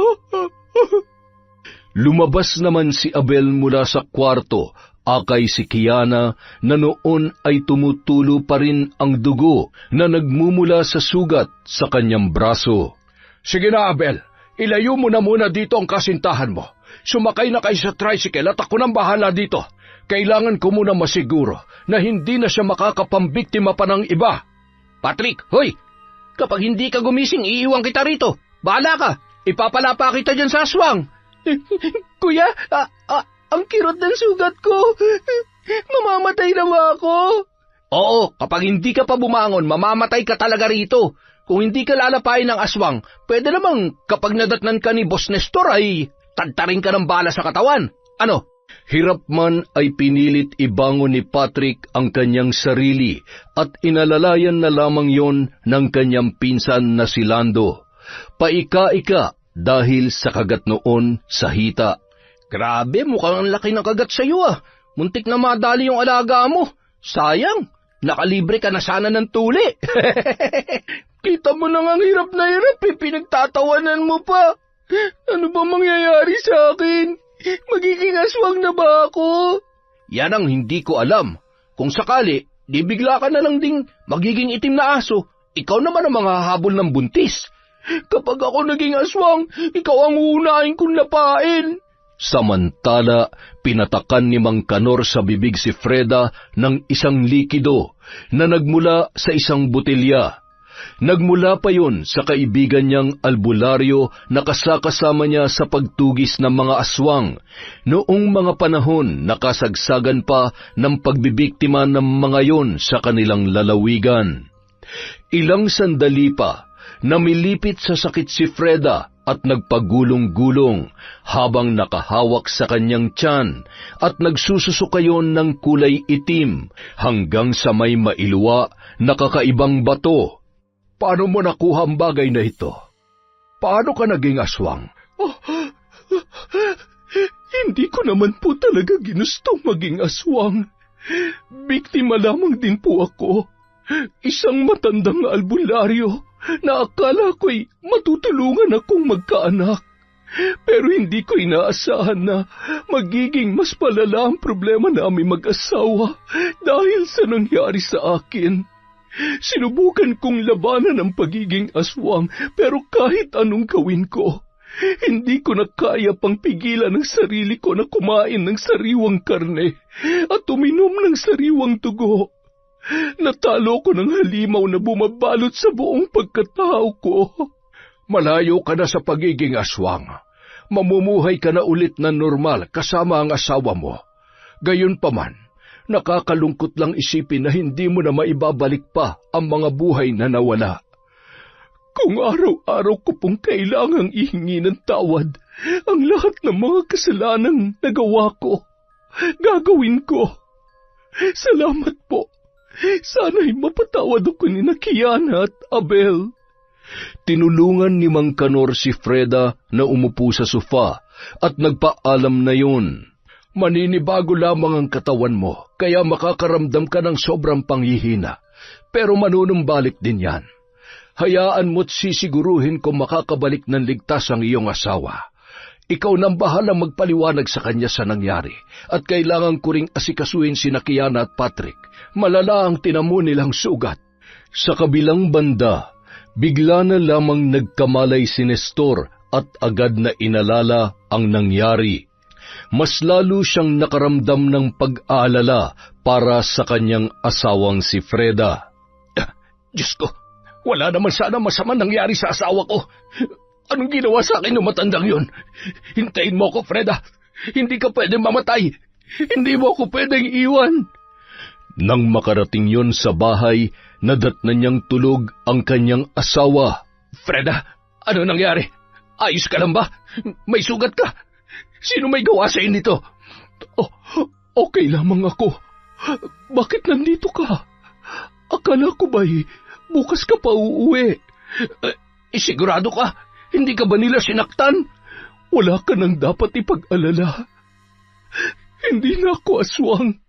Lumabas naman si Abel mula sa kwarto, akay si Kiana na noon ay tumutulo pa rin ang dugo na nagmumula sa sugat sa kanyang braso. Sige na, Abel. Ilayo mo na muna dito ang kasintahan mo. Sumakay na kayo sa tricycle at ako nang bahala dito. Kailangan ko muna masiguro na hindi na siya makakapambiktima pa ng iba. Patrick, hoy! Kapag hindi ka gumising, iiwan kita rito. Bahala ka! Ipapalapa kita dyan sa aswang. Kuya, ang kirot ng sugat ko. Mamamatay na ba ako? Oo, kapag hindi ka pa bumangon, mamamatay ka talaga rito. Kung hindi ka lalapain ng aswang, pwede namang kapag nadatnan ka ni Boss Nestor ay tadtarin ka ng bala sa katawan. Ano? Hirap man ay pinilit ibangon ni Patrick ang kanyang sarili at inalalayan na lamang yon ng kanyang pinsan na si Lando. Paika-ika dahil sa kagat noon sa hita. Grabe, mukhang ang laki ng kagat sa'yo Muntik na madali yung alaga mo. Sayang, nakalibre ka na sana ng tuli. Kita mo nang ang hirap na hirap pinagtatawanan mo pa. Ano ba mangyayari sa akin? Magiging aswang na ba ako? Yan ang hindi ko alam. Kung sakali, di bigla ka na lang ding magiging itim na aso. Ikaw naman ang manghahabol ng buntis. Kapag ako naging aswang, ikaw ang uunahin kong lapain. Samantala, pinatakan ni Mang Kanor sa bibig si Freda ng 1 likido na nagmula sa 1 botelya. Nagmula pa yon sa kaibigan niyang albularyo na kasakasama niya sa pagtugis ng mga aswang noong mga panahon na kasagsagan pa ng pagbibiktima ng mga yon sa kanilang lalawigan. Ilang sandali pa, namilipit sa sakit si Freda at nagpagulong-gulong habang nakahawak sa kanyang tiyan at nagsususukayon ng kulay itim hanggang sa may mailuwa na kakaibang bato. Paano mo nakuha ang bagay na ito? Paano ka naging aswang? Hindi ko naman po talaga ginustong maging aswang. Biktima lamang din po ako. Isang matandang albularyo na akala ko'y matutulungan akong magkaanak. Pero hindi ko inaasahan na magiging mas palala ang problema namin mag-asawa dahil sa nangyari sa akin. Sinubukan kong labanan ang pagiging aswang pero kahit anong gawin ko, Hindi ko na kaya pang pigilan ang sarili ko na kumain ng sariwang karne at uminom ng sariwang dugo. Natalo ko ng halimaw na bumabalot sa buong pagkatao ko. Malayo ka na sa pagiging aswang. Mamumuhay ka na ulit na normal kasama ang asawa mo. Gayunpaman, nakakalungkot lang isipin na hindi mo na maibabalik pa ang mga buhay na nawala. Kung araw-araw ko pong kailangang ihingi ng tawad ang lahat ng mga kasalanang nagawa ko, gagawin ko. Salamat po. Sana'y mapatawad ako ni Kiana at Abel. Tinulungan ni Mang Kanor si Freda na umupo sa sofa at nagpaalam na yun. Maninibago lamang ang katawan mo, kaya makakaramdam ka ng sobrang panghihina. Pero manunumbalik din yan. Hayaan mo't sisiguruhin kung makakabalik ng ligtas ang iyong asawa. Ikaw nang bahalang magpaliwanag sa kanya sa nangyari, at kailangan ko ring asikasuhin si Kiana at Patrick. Malala ang tinamo nilang sugat. Sa kabilang banda, bigla na lamang nagkamalay si Nestor at agad na inalala ang nangyari. Mas lalo siyang nakaramdam ng pag-aalala para sa kanyang asawang si Freda. Diyos ko, wala naman sana masama nangyari sa asawa ko. Anong ginawa sa akin ng matandang yun? Hintayin mo ako, Freda. Hindi ka pwedeng mamatay. Hindi mo ako pwedeng iwan. Nang makarating yon sa bahay, nadatnan niyang tulog ang kanyang asawa. Freda, ano nangyari? Ayos ka lang ba? May sugat ka? Sino may gawa sa nito? Oh, okay lamang ako. Bakit nandito ka? Akala ko ba'y bukas ka pa uuwi? Sigurado ka? Hindi ka ba nila sinaktan? Wala ka nang dapat ipag-alala. Hindi na ako aswang.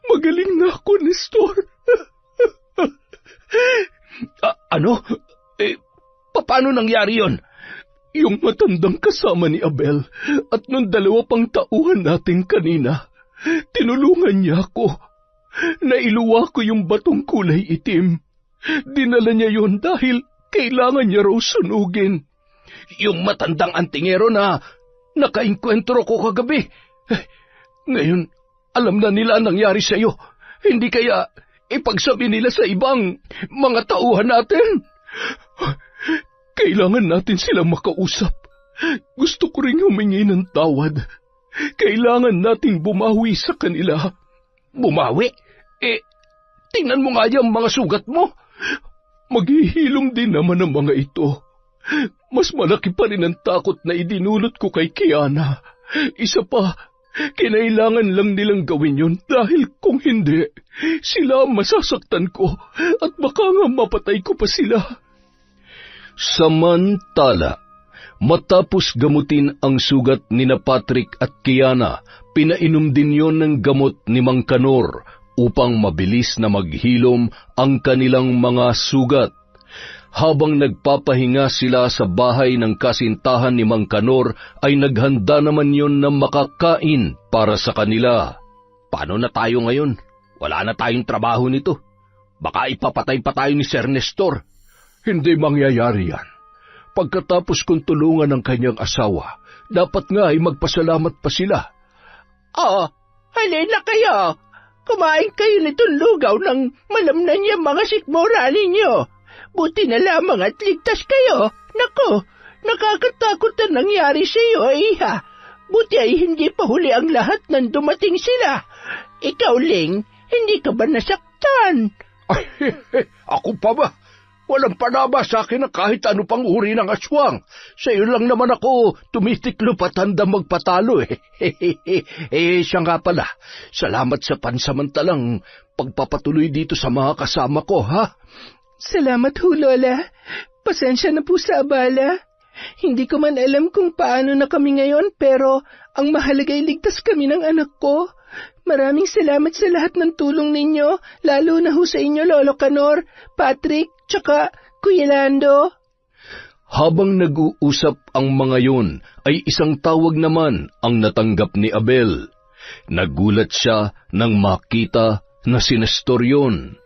Magaling na ako, Nestor. Ano? Paano nangyari yon? Yung matandang kasama ni Abel at nung 2 pang tauhan natin kanina, tinulungan niya ako. Nailuwa ko yung batong kulay itim. Dinala niya yon dahil kailangan niya raw sunugin. Yung matandang antingero na nakainkwentro ko kagabi. Ngayon, alam na nila ang nangyari sa iyo. Hindi kaya ipagsabi nila sa ibang mga tauhan natin? Kailangan natin silang makausap. Gusto ko ring humingi ng tawad. Kailangan nating bumawi sa kanila. Bumawi? Tingnan mo nga yung mga sugat mo. Maghihilom din naman ang mga ito. Mas malaki pa rin ang takot na idinulot ko kay Kiana. Isa pa, kinailangan lang nilang gawin yun dahil kung hindi, sila masasaktan ko at baka nga mapatay ko pa sila. Samantala, matapos gamutin ang sugat ni Patrick at Kiana, pinainom din yon ng gamot ni Mang Kanor upang mabilis na maghilom ang kanilang mga sugat. Habang nagpapahinga sila sa bahay ng kasintahan ni Mang Kanor, ay naghanda naman yon na makakain para sa kanila. Paano na tayo ngayon? Wala na tayong trabaho nito. Baka ipapatay pa tayo ni Sir Nestor. Hindi mangyayari yan. Pagkatapos kong tulungan ang kanyang asawa, dapat nga ay magpasalamat pa sila. Halina kayo. Kumain kayo nitong lugaw ng malamnan niya mga sikmura ninyo. Buti na lamang at ligtas kayo. Nako, nakakatakot na nangyari sa iyo, iha. Buti ay hindi pa huli ang lahat nang dumating sila. Ikaw, Ling, hindi ka ba nasaktan? Ako pa ba? Walang panaba sa akin na kahit ano pang uri ng aswang. Sa iyo lang naman ako tumitiklop at handa magpatalo siya nga pala. Salamat sa pansamantalang pagpapatuloy dito sa mga kasama ko, ha? Salamat ho, Lola. Pasensya na po sa abala. Hindi ko man alam kung paano na kami ngayon, pero ang mahalaga ay ligtas kami ng anak ko. Maraming salamat sa lahat ng tulong ninyo, lalo na ho sa inyo, Lolo Kanor, Patrick, tsaka Kuya Lando. Habang nag-uusap ang mga yun, ay isang tawag naman ang natanggap ni Abel. Nagulat siya nang makita na si Nestor yun.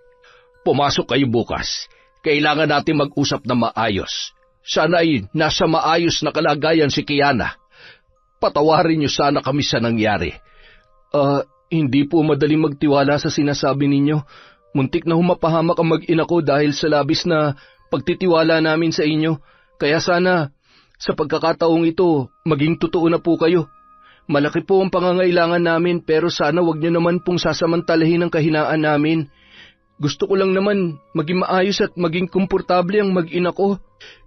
Pumasok kayo bukas. Kailangan natin mag-usap na maayos. sana ay nasa maayos na kalagayan si Kiana. Patawarin niyo sana kami sa nangyari. Hindi po madaling magtiwala sa sinasabi ninyo. Muntik na humapahamak ang mag-ina ko dahil sa labis na pagtitiwala namin sa inyo. Kaya sana, sa pagkakataong ito, maging totoo na po kayo. Malaki po ang pangangailangan namin pero sana wag niyo naman pong sasamantalahin ang kahinaan namin. Gusto ko lang naman maging maayos at maging komportable ang mag-ina ko.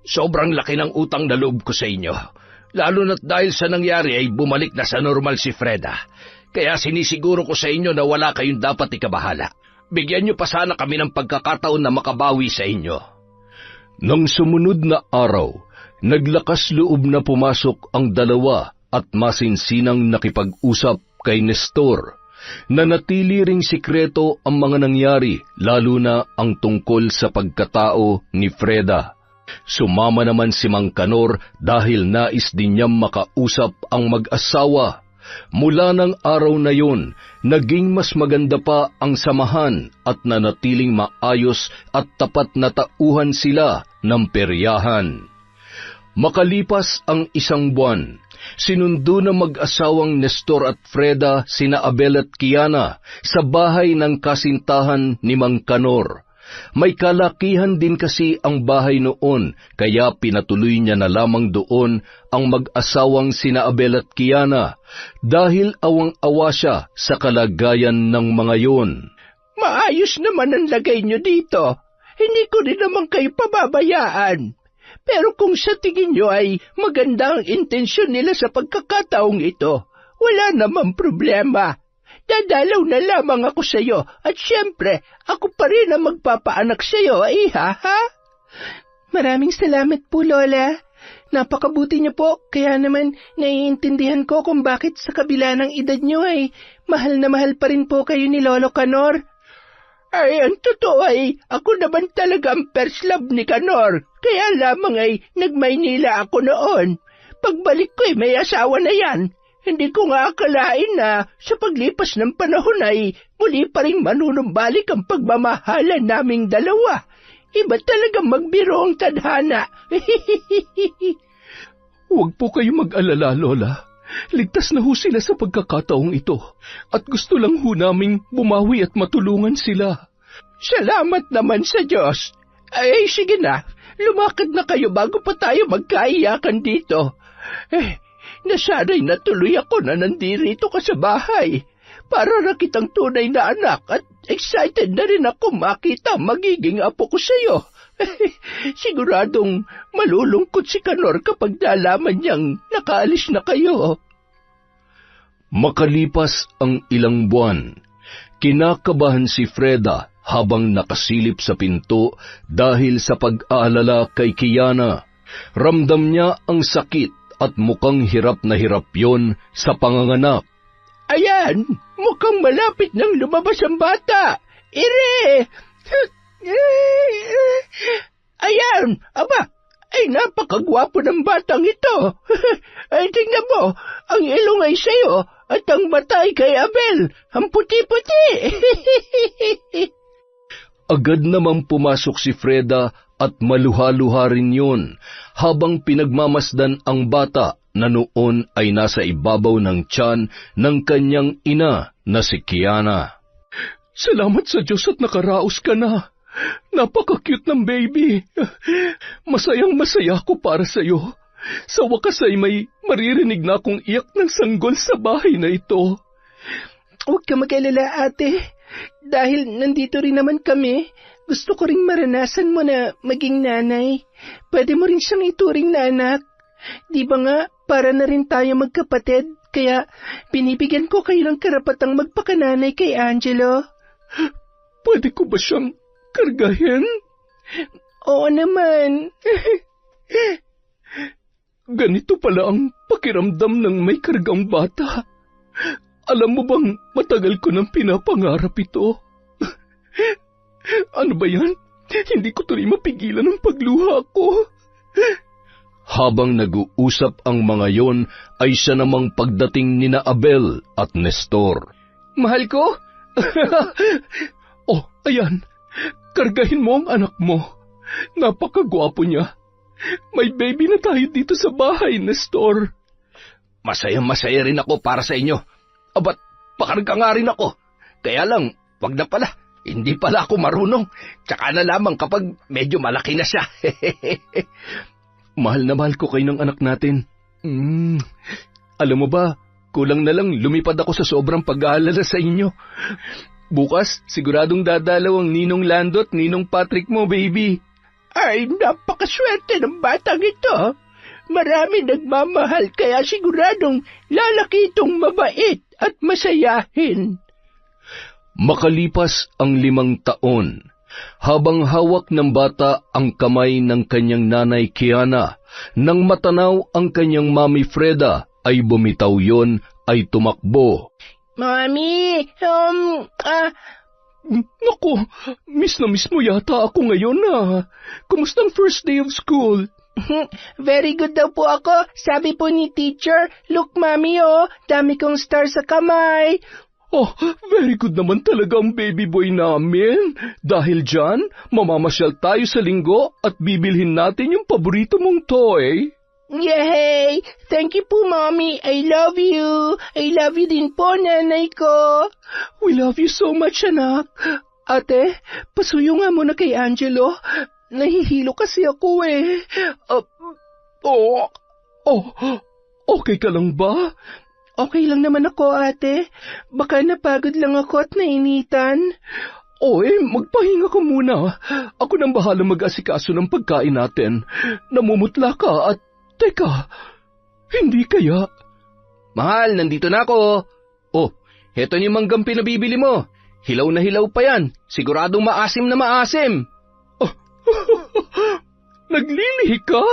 Sobrang laki ng utang na loob ko sa inyo. Lalo na't dahil sa nangyari ay bumalik na sa normal si Freda. Kaya sinisiguro ko sa inyo na wala kayong dapat ikabahala. Bigyan niyo pa sana kami ng pagkakataon na makabawi sa inyo. Nang sumunod na araw, naglakas loob na pumasok ang dalawa at masinsinang nakipag-usap kay Nestor. Nanatili ring sikreto ang mga nangyari, lalo na ang tungkol sa pagkatao ni Freda. Sumama naman si Mang Kanor dahil nais din niyang makausap ang mag-asawa. Mula ng araw na yon, naging mas maganda pa ang samahan at nanatiling maayos at tapat na tauhan sila ng peryahan. Makalipas ang isang buwan, sinundo ng mag-asawang Nestor at Freda sina Abel at Kiana sa bahay ng kasintahan ni Mang Kanor. May kalakihan din kasi ang bahay noon, kaya pinatuloy niya na lamang doon ang mag-asawang sina Abel at Kiana dahil awang-awa siya sa kalagayan ng mga yon. Maayos naman ang lagay nyo dito. Hindi ko rin naman kayo pababayaan. Pero kung sa tingin nyo ay maganda ang intensyon nila sa pagkakataong ito, wala namang problema. Dadalaw na lamang ako sa iyo at siyempre, ako pa rin ang magpapaanak sa iyo, ha? Maraming salamat po, Lola. Napakabuti niyo po, kaya naman naiintindihan ko kung bakit sa kabila ng edad niyo ay mahal na mahal pa rin po kayo ni Lolo Kanor. Ay, ang totoo ay, ako naman talaga ang first love ni Kanor, kaya lamang ay nagmaynila ako noon. Pagbalik ko ay may asawa na yan. Hindi ko nga akalain na sa paglipas ng panahon ay muli pa rin manunumbalik ang pagmamahalan naming dalawa. Iba talagang magbiro ang tadhana. Huwag po kayo mag-alala, Lola. Ligtas na ho sila sa pagkakataong ito at gusto lang ho naming bumawi at matulungan sila. Salamat naman sa Diyos. Ay, sige na. Lumakad na kayo bago pa tayo magkaiyakan dito. Nasanay na tuloy ako na nandirito ka sa bahay. Para na kitang tunay na anak at excited na rin ako makita magiging apo ko sa iyo. Siguradong malulungkot si Kanor kapag nalaman niyang nakaalis na kayo. Makalipas ang ilang buwan, kinakabahan si Freda habang nakasilip sa pinto dahil sa pag-aalala kay Kiana. Ramdam niya ang sakit at mukhang hirap na hirap yon sa panganganak. Ayan, mukhang malapit nang lumabas ang bata. Ire! Ayan, aba, ay napakagwapo ng batang ito. Ay, tingnan mo, ang ilong ay sayo at ang mata ay kay Abel, ang puti-puti. Agad namang pumasok si Freda at maluha-luha rin yun, habang pinagmamasdan ang bata na noon ay nasa ibabaw ng tiyan ng kanyang ina na si Kiana. Salamat sa Diyos at nakaraos ka na. Napaka-cute ng baby. Masayang-masaya ko para sa iyo. Sa wakas ay may maririnig na akong iyak ng sanggol sa bahay na ito. Huwag ka mag-alala, ate. Dahil nandito rin naman kami, gusto ko ring maranasan mo na maging nanay. Pwede mo rin siyang ituring na anak. Di ba nga, para na rin tayo magkapatid, kaya binibigyan ko kayo ng karapatang magpakananay kay Angelo. Pwede ko ba siyang kargahin? Oo naman. Ganito pala ang pakiramdam ng may kargang bata. Alam mo bang matagal ko nang pinapangarap ito? Ano ba yan? Hindi ko tuloy mapigilan ang pagluha ko. Habang nag-uusap ang mga yon, ay siya namang pagdating nina Abel at Nestor. Mahal ko? Oh, ayan. Kargahin mo ang anak mo. Napakagwapo niya. May baby na tayo dito sa bahay, Nestor. Masaya rin ako para sa inyo. Abat, pakarga nga rin ako. Kaya lang, wag na pala. Hindi pala ako marunong. Tsaka na lamang kapag medyo malaki na siya. Mahal na mahal ko kayo ng anak natin. Alam mo ba, kulang na lang lumipad ako sa sobrang pag-aalala sa inyo. Bukas, siguradong dadalaw ang Ninong Lando at Ninong Patrick mo, baby. Ay, napakaswerte ng batang ito. Marami nagmamahal kaya siguradong lalaki itong mabait at masayahin. Makalipas ang 5 taon, habang hawak ng bata ang kamay ng kanyang nanay Kiana, nang matanaw ang kanyang mami Freda, ay bumitaw yon ay tumakbo. Mami, Naku, miss na miss mo yata ako ngayon Kumusta ang first day of school? very good daw po ako. Sabi po ni teacher, look mami dami kong star sa kamay. Oh, very good naman talaga ang baby boy namin. Dahil dyan, mamamasyal tayo sa linggo at bibilhin natin yung paborito mong toy. Yay! Thank you po, Mommy. I love you. I love you din po, nanay ko. We love you so much, anak. Ate, pasuyo nga muna kay Angelo. Nahihilo kasi ako Okay ka lang ba? Okay lang naman ako, ate. Baka napagod lang ako at nainitan. Magpahinga ka muna. Ako nang bahala mag-asikaso ng pagkain natin. Namumutla ka at, teka, hindi kaya? Mahal, nandito na ako. Heto yung manggang pinabibili mo. Hilaw na hilaw pa yan. Siguradong maasim na maasim. Naglilihi ka?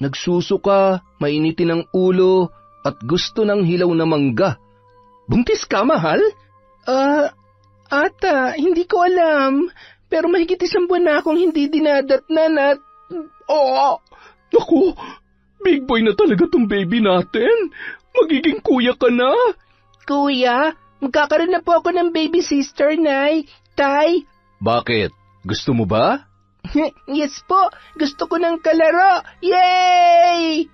Nagsusuka, mainitin ang ulo, at gusto ng hilaw na mangga. Buntis ka, mahal? Ata, hindi ko alam. Pero mahigit 1 buwan na akong hindi dinadatnan at... Naku, big boy na talaga tong baby natin. Magiging kuya ka na. Kuya, magkakaroon na po ako ng baby sister, Nay. Tay. Bakit? Gusto mo ba? Yes po, gusto ko ng kalaro. Yay!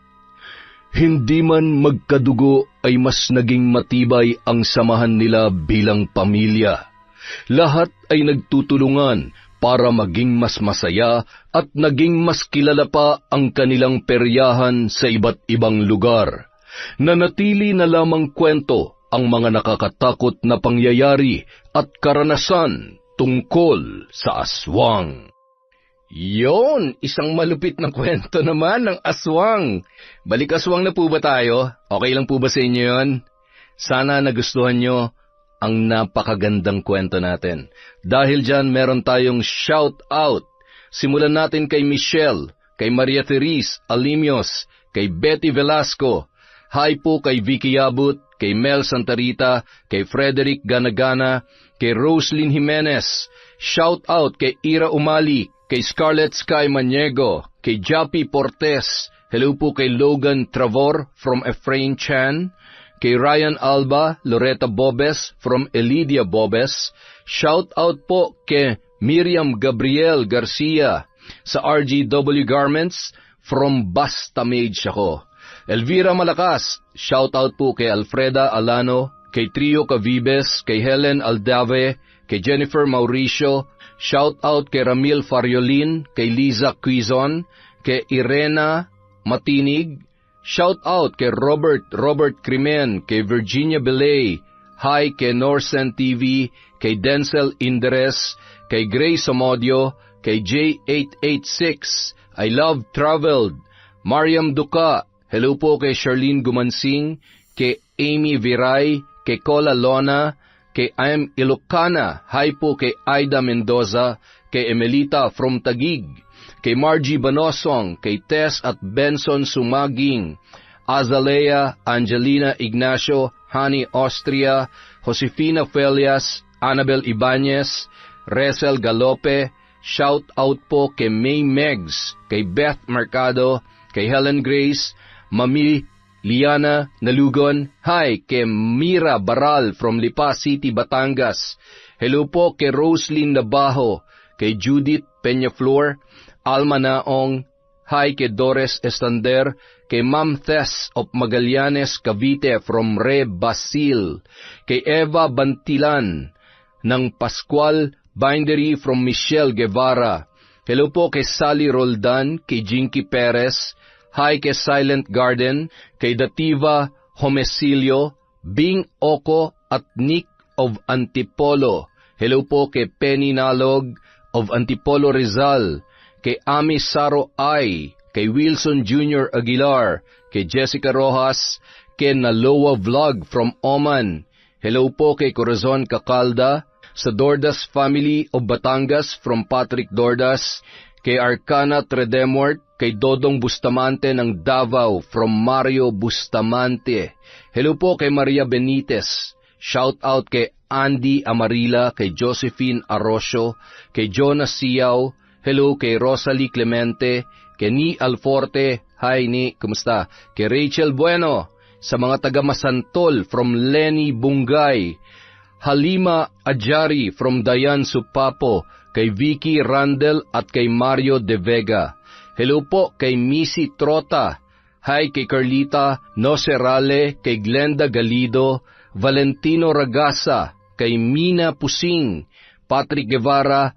Hindi man magkadugo ay mas naging matibay ang samahan nila bilang pamilya. Lahat ay nagtutulungan para maging mas masaya at naging mas kilala pa ang kanilang peryahan sa iba't ibang lugar. Nanatili na lamang kwento ang mga nakakatakot na pangyayari at karanasan tungkol sa aswang. Yon, isang malupit na kwento naman ng aswang. Balik aswang na po ba tayo? Okay lang po ba sa inyo yun? Sana nagustuhan nyo ang napakagandang kwento natin. Dahil dyan, meron tayong shout out. Simulan natin kay Michelle, kay Maria Therese Alimios, kay Betty Velasco. Hi po kay Vicky Yabut, kay Mel Santarita, kay Frederick Ganagana, kay Roslyn Jimenez. Shout out kay Ira Umali, kay Scarlett Sky Maniego, kay Jappy Portes, hello po kay Logan Travor from Efrain Chan, kay Ryan Alba, Loretta Bobes from Elidia Bobes, shout out po kay Miriam Gabriel Garcia sa RGW Garments from Basta Mage ako. Elvira Malakas, shout out po kay Alfreda Alano, kay Trio Cavibes, kay Helen Aldave, kay Jennifer Mauricio. Shout out kay Ramil Fariolin, kay Liza Quizon, kay Irena Matinig. Shout out kay Robert Crimen, kay Virginia Belay. Hi kay Norsen TV, kay Denzel Inderes, kay Grace Amodio, kay J886. I Love Traveled. Mariam Duca, hello po kay Charlene Gumansing, kay Amy Viray, kay Cola Lona, kay I'm Ilocana, hi po kay Aida Mendoza, kay Emelita from Taguig, kay Margie Banosong, kay Tess at Benson Sumaging, Azalea, Angelina Ignacio, Hani Austria, Josefina Felias, Annabel Ibanez, Resel Galope. Shout out po kay May Megs, kay Beth Mercado, kay Helen Grace, Mami Liana Nalugon, hi kay Mira Baral from Lipa City, Batangas. Hello po kay Roslyn Nabajo, kay Judith Peñaflor, Alma Naong, Hi kay Dores Estander, kay Ma'am Tess of Magallanes, Cavite from Re Basil, kay Eva Bantilan ng Pascual Bindery from Michelle Guevara. Hello po kay Sally Roldan, kay Jinky Perez. Hi kay Silent Garden, kay Dativa Homesilio, Bing Oko at Nick of Antipolo. Hello po kay Penny Nalog of Antipolo Rizal, kay Ami Saro Ay, kay Wilson Jr. Aguilar, kay Jessica Rojas, kay Naloa Vlog from Oman. Hello po kay Corazon Cacalda, sa Dordas family of Batangas from Patrick Dordas, kay Arcana Tredemort, kay Dodong Bustamante ng Davao from Mario Bustamante. Hello po kay Maria Benitez. Shout out kay Andy Amarila, kay Josephine Arrocio, kay Jonas Siao. Hello kay Rosalie Clemente, kay Ni Alforte. Hi Ni, kumusta? Kay Rachel Bueno, sa mga taga Masantol from Lenny Bungay. Halima Adjari from Dayan Supapo, kay Vicky Randel at kay Mario De Vega. Hello po kay Missy Trota. Hi kay Carlita Nocerale, kay Glenda Galido, Valentino Ragasa, kay Mina Pusing, Patrick Guevara,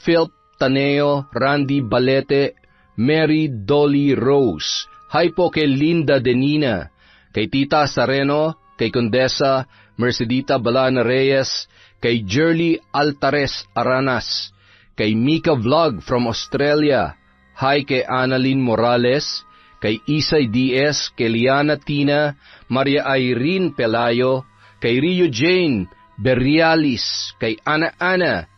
Philip Taneo, Randy Balete, Mary Dolly Rose. Hi po kay Linda Denina, kay Tita Sareno, kay Condesa Mercedita Balana Reyes, kay Jerly Altares Aranas, kay Mika Vlog from Australia. Hi kay Annalyn Morales, kay Isay Diaz, kay Liana Tina, Maria Irene Pelayo, kay Rio Jane Berrialis, kay Ana,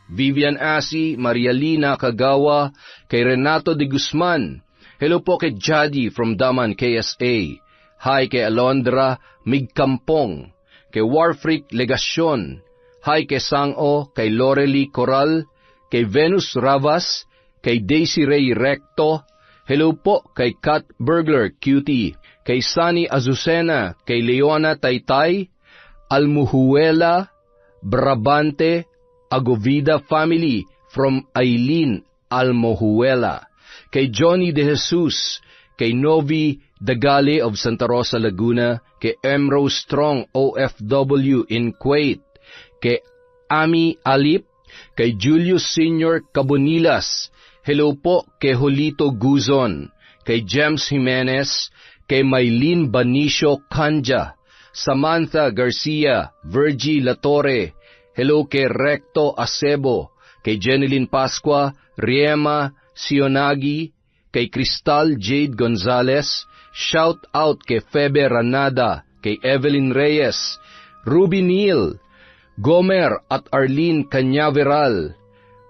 Vivian Asi, Maria Lina Kagawa, kay Renato de Guzman. Hello po kay Jadi from Daman, KSA. Hi kay Alondra Migkampong, kay Warfreak Legasyon. Hi kay Sango, kay Lorely Coral, kay Venus Ravas, kay Daisy Ray Recto. Hello po kay Kat Burglar Cutie, kay Sunny Azucena, kay Leona Taytay, Almuhuela, Brabante, Agovida family from Aileen Almohuela, kay Johnny De Jesus, kay Novi Dagale of Santa Rosa, Laguna, kay Emrose Strong OFW in Kuwait, kay Ami Alip, kay Julius Senior Cabonilas. Hello po kay Jolito Guzon, kay James Jimenez, kay Maylene Banicio Canja, Samantha Garcia, Virgie Latore. Hello kay Recto Acebo, kay Jeneline Pascua, Riema Sionagi, kay Cristal Jade Gonzalez. Shout out kay Febe Ranada, kay Evelyn Reyes, Ruby Neal, Gomer at Arlene Canyaveral,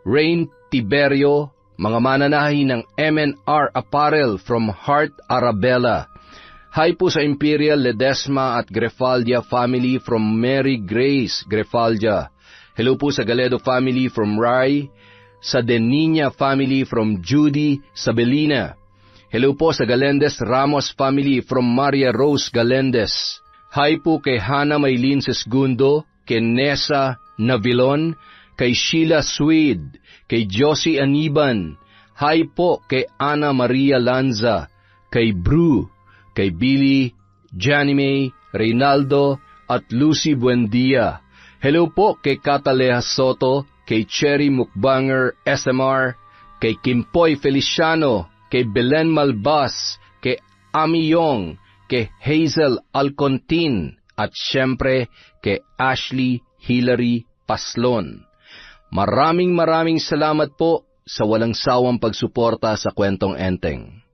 Rain Tiberio, mga mananahi ng MNR Apparel from Heart Arabella. Hi po sa Imperial Ledesma at Grefaldia family from Mary Grace Grefaldia. Hello po sa Galedo family from Rai, sa Deniña family from Judy Sabelina. Hello po sa Galendez Ramos family from Maria Rose Galendez. Hi po kay Hana Maylin Sesgundo, kay Nessa Navilon, kay Sheila Swede, kay Josie Aniban. Hi po kay Ana Maria Lanza, kay Bru, kay Billy, Janime, Reynaldo, at Lucy Buendia. Hello po kay Cataleja Soto, kay Cherry Mukbanger SMR, kay Kimpoy Feliciano, kay Belen Malbas, kay Ami Yong, kay Hazel Alcontin, at syempre kay Ashley Hillary Paslon. Maraming salamat po sa walang sawang pagsuporta sa Kwentong Enteng.